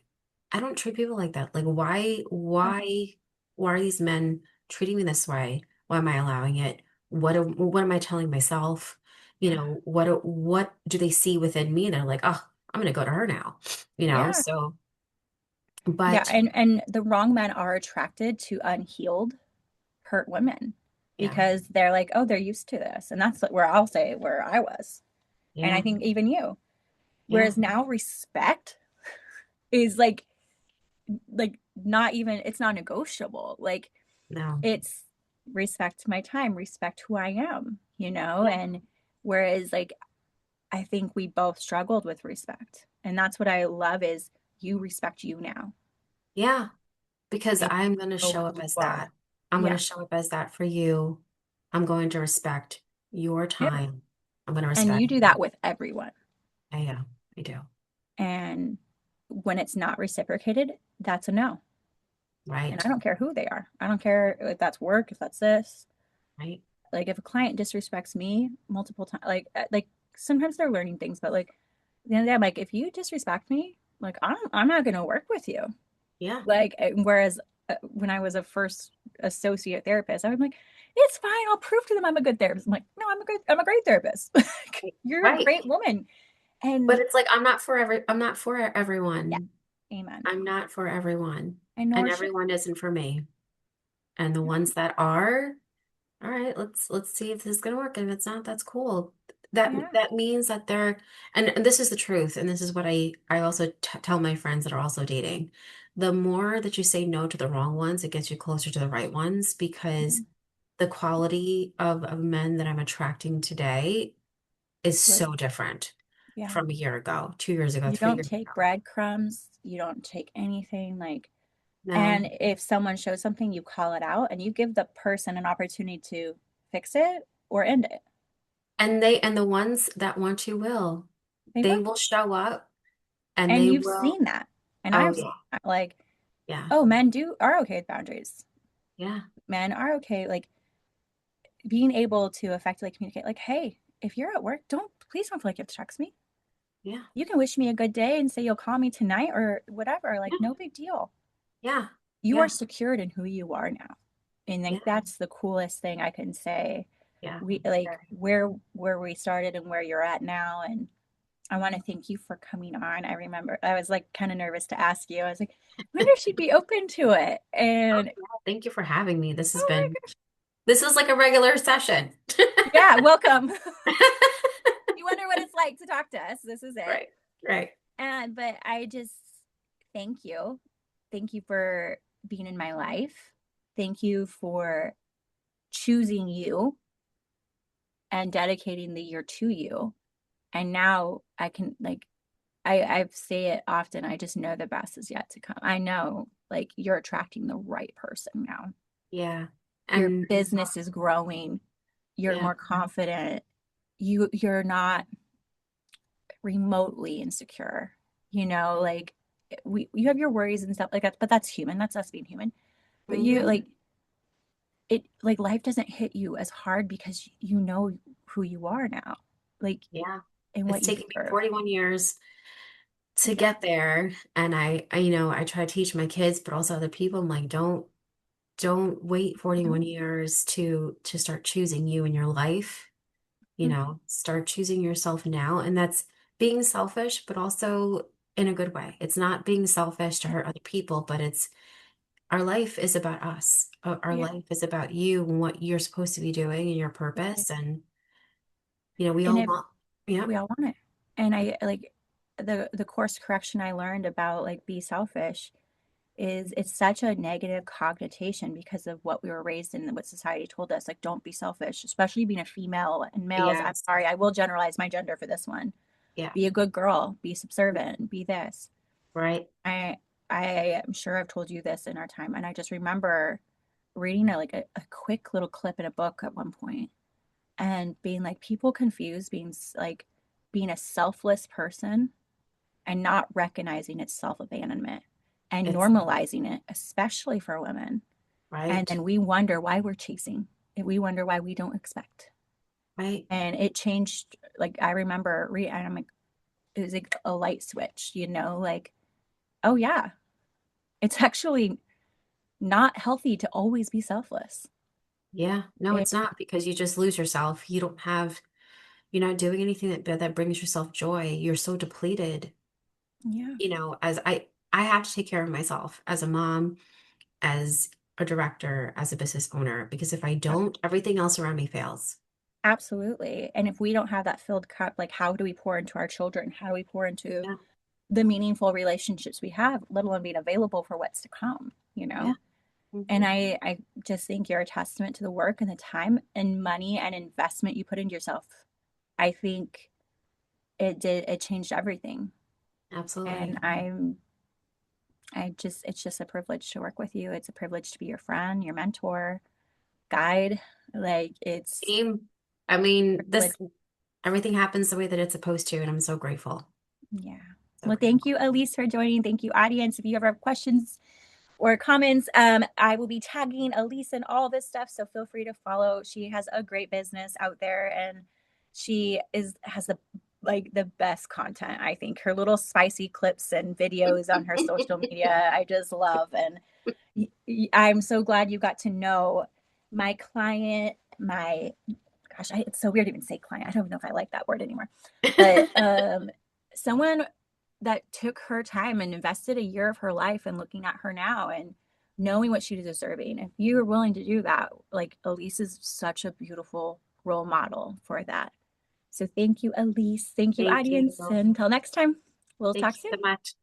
I don't treat people like that. Like, yeah, why are these men treating me this way? Why am I allowing it? What am I telling myself? yeah, What do they see within me? They're like, oh, I'm gonna go to her now, yeah, so, yeah. but And the wrong men are attracted to unhealed, hurt women yeah, because they're like, oh, they're used to this, and that's where I'll say where I was, and I yeah, think even you. yeah, Whereas now respect is like not even it's not negotiable. Like no, it's respect my time, respect who I am, yeah, and whereas like I think we both struggled with respect. And that's what I love is you respect you now yeah, because and I'm gonna know show who up you as are. that. I'm gonna Yeah. show up as that for you. I'm going to respect your Yeah. time. I'm gonna And respect you do you. that with everyone. I am. I do. And when it's not reciprocated, that's a no. And I Right. don't care who they are. I don't care if that's work, if that's this. Right. Like if a client disrespects me multiple times, like sometimes they're learning things, but like the end of the day, I'm like, if you disrespect me, like I'm not gonna work with you. Yeah. Like whereas when I was a first associate therapist, I was like, it's fine. I'll prove to them I'm a good therapist. I'm like, no, I'm a great therapist. You're a Right. great woman. But And it's like I'm not for yeah, everyone. amen. I'm not for everyone. And And nor should everyone isn't for me. And the ones that are, all right, let's see if this is gonna work. And if it's not, that's cool. yeah. That means that they're, and this is the truth, and this is what I also tell my friends that are also dating. The more that you say no to the wrong ones, it gets you closer to the right ones, because Mhm. the quality of men that I'm attracting today is Like, so different yeah. from a year ago, 2 years ago, You three don't years take ago. breadcrumbs. You don't take anything like, No. and if someone shows something, you call it out and you give the person an opportunity to fix it or end it. And the ones that want you will. They They will. will show up and And they you've will. seen that. And Oh I've seen yeah. that. Like, Yeah. oh, men do are okay with boundaries. Yeah. Men are okay, like being able to effectively communicate, like, hey, if you're at work, please don't feel like you have to text me. Yeah. You can wish me a good day and say you'll call me tonight or whatever. Like, Yeah. no big deal. Yeah. You are Yeah. secured in who you are now. And Yeah. like that's the coolest thing I can say. Yeah. We like Very. where we started and where you're at now. And I want to thank you for coming on. I remember I was like kind of nervous to ask you. I was like, I wonder if she'd be open to it. Oh, And yeah. Thank you for having me. oh This is like a regular session. my gosh, yeah, welcome. You wonder what it's like to talk to us. This is it. Right. Right. And but I just thank you. Thank you for being in my life. Thank you for choosing you and dedicating the year to you. And now I can like I say it often, I just know the best is yet to come. I know like you're attracting the right person now. Yeah. Your And business is growing. You're yeah. more confident. You're not remotely insecure. Like we you have your worries and stuff like that, but that's human. That's us being human. But you Hmm. like it like life doesn't hit you as hard because you know who you are now. Like Yeah. and It's what you taken me deserve. 41 years to Yeah. get there. And I try to teach my kids, but also other people. I'm like, don't wait Mhm. 41 years to start choosing you in your life. Start choosing yourself now. And that's being selfish, but also in a good way. It's not being selfish to Yeah. hurt other people, but it's our life is about us. Our Yeah. life is about you and what you're supposed to be doing and your Right. purpose. And, we And all if want, yeah. we all want it. And I like the course correction I learned about like be selfish is it's such a negative connotation because of what we were raised in and what society told us. Like, don't be selfish, especially being a female and males. I'm Yes. sorry, I will generalize my gender for this one. Yeah. Be a good girl, be subservient, be this. Right. I I am sure I've told you this in our time, and I just remember reading a quick little clip in a book at one point and being like, people confuse like being a selfless person and not recognizing its self-abandonment and It's normalizing it, especially for women. And right. then we wonder why we're chasing. And we wonder why we don't expect. Right. And it changed. Like I remember, and I'm like, it was like a light switch, like, oh yeah, it's actually not healthy to always be selfless. Yeah. No, It, it's not because you just lose yourself. You're not doing anything that brings yourself joy. You're so depleted, yeah, as I have to take care of myself as a mom, as a director, as a business owner, because if I don't, everything else around me fails. absolutely. And if we don't have that filled cup, like how do we pour into our children? How do we pour into Yeah. the meaningful relationships we have, let alone being available for what's to come, Yeah. And Hmm. I just think you're a testament to the work and the time and money and investment you put into yourself. I think it changed everything. Absolutely. And it's just a privilege to work with you. It's a privilege to be your friend, your mentor, guide. Like it's Team. I mean, a privilege. this everything happens the way that it's supposed to, and I'm so grateful. Yeah. So Well, thank grateful. you, Elise, for joining. Thank you, audience. If you ever have questions or comments, I will be tagging Elise and all this stuff. So feel free to follow. She has a great business out there and she has the best content. I think her little spicy clips and videos on her social media, I just love. And I'm so glad you got to know my client, my gosh, it's so weird to even say client. I don't even know if I like that word anymore. But someone that took her time and invested a year of her life and looking at her now and knowing what she's deserving. If you are willing to do that, like Elise is such a beautiful role model for that. So thank you, Elise. Thank you, Thank you. audience. Until next time, we'll Thank talk you soon. so much.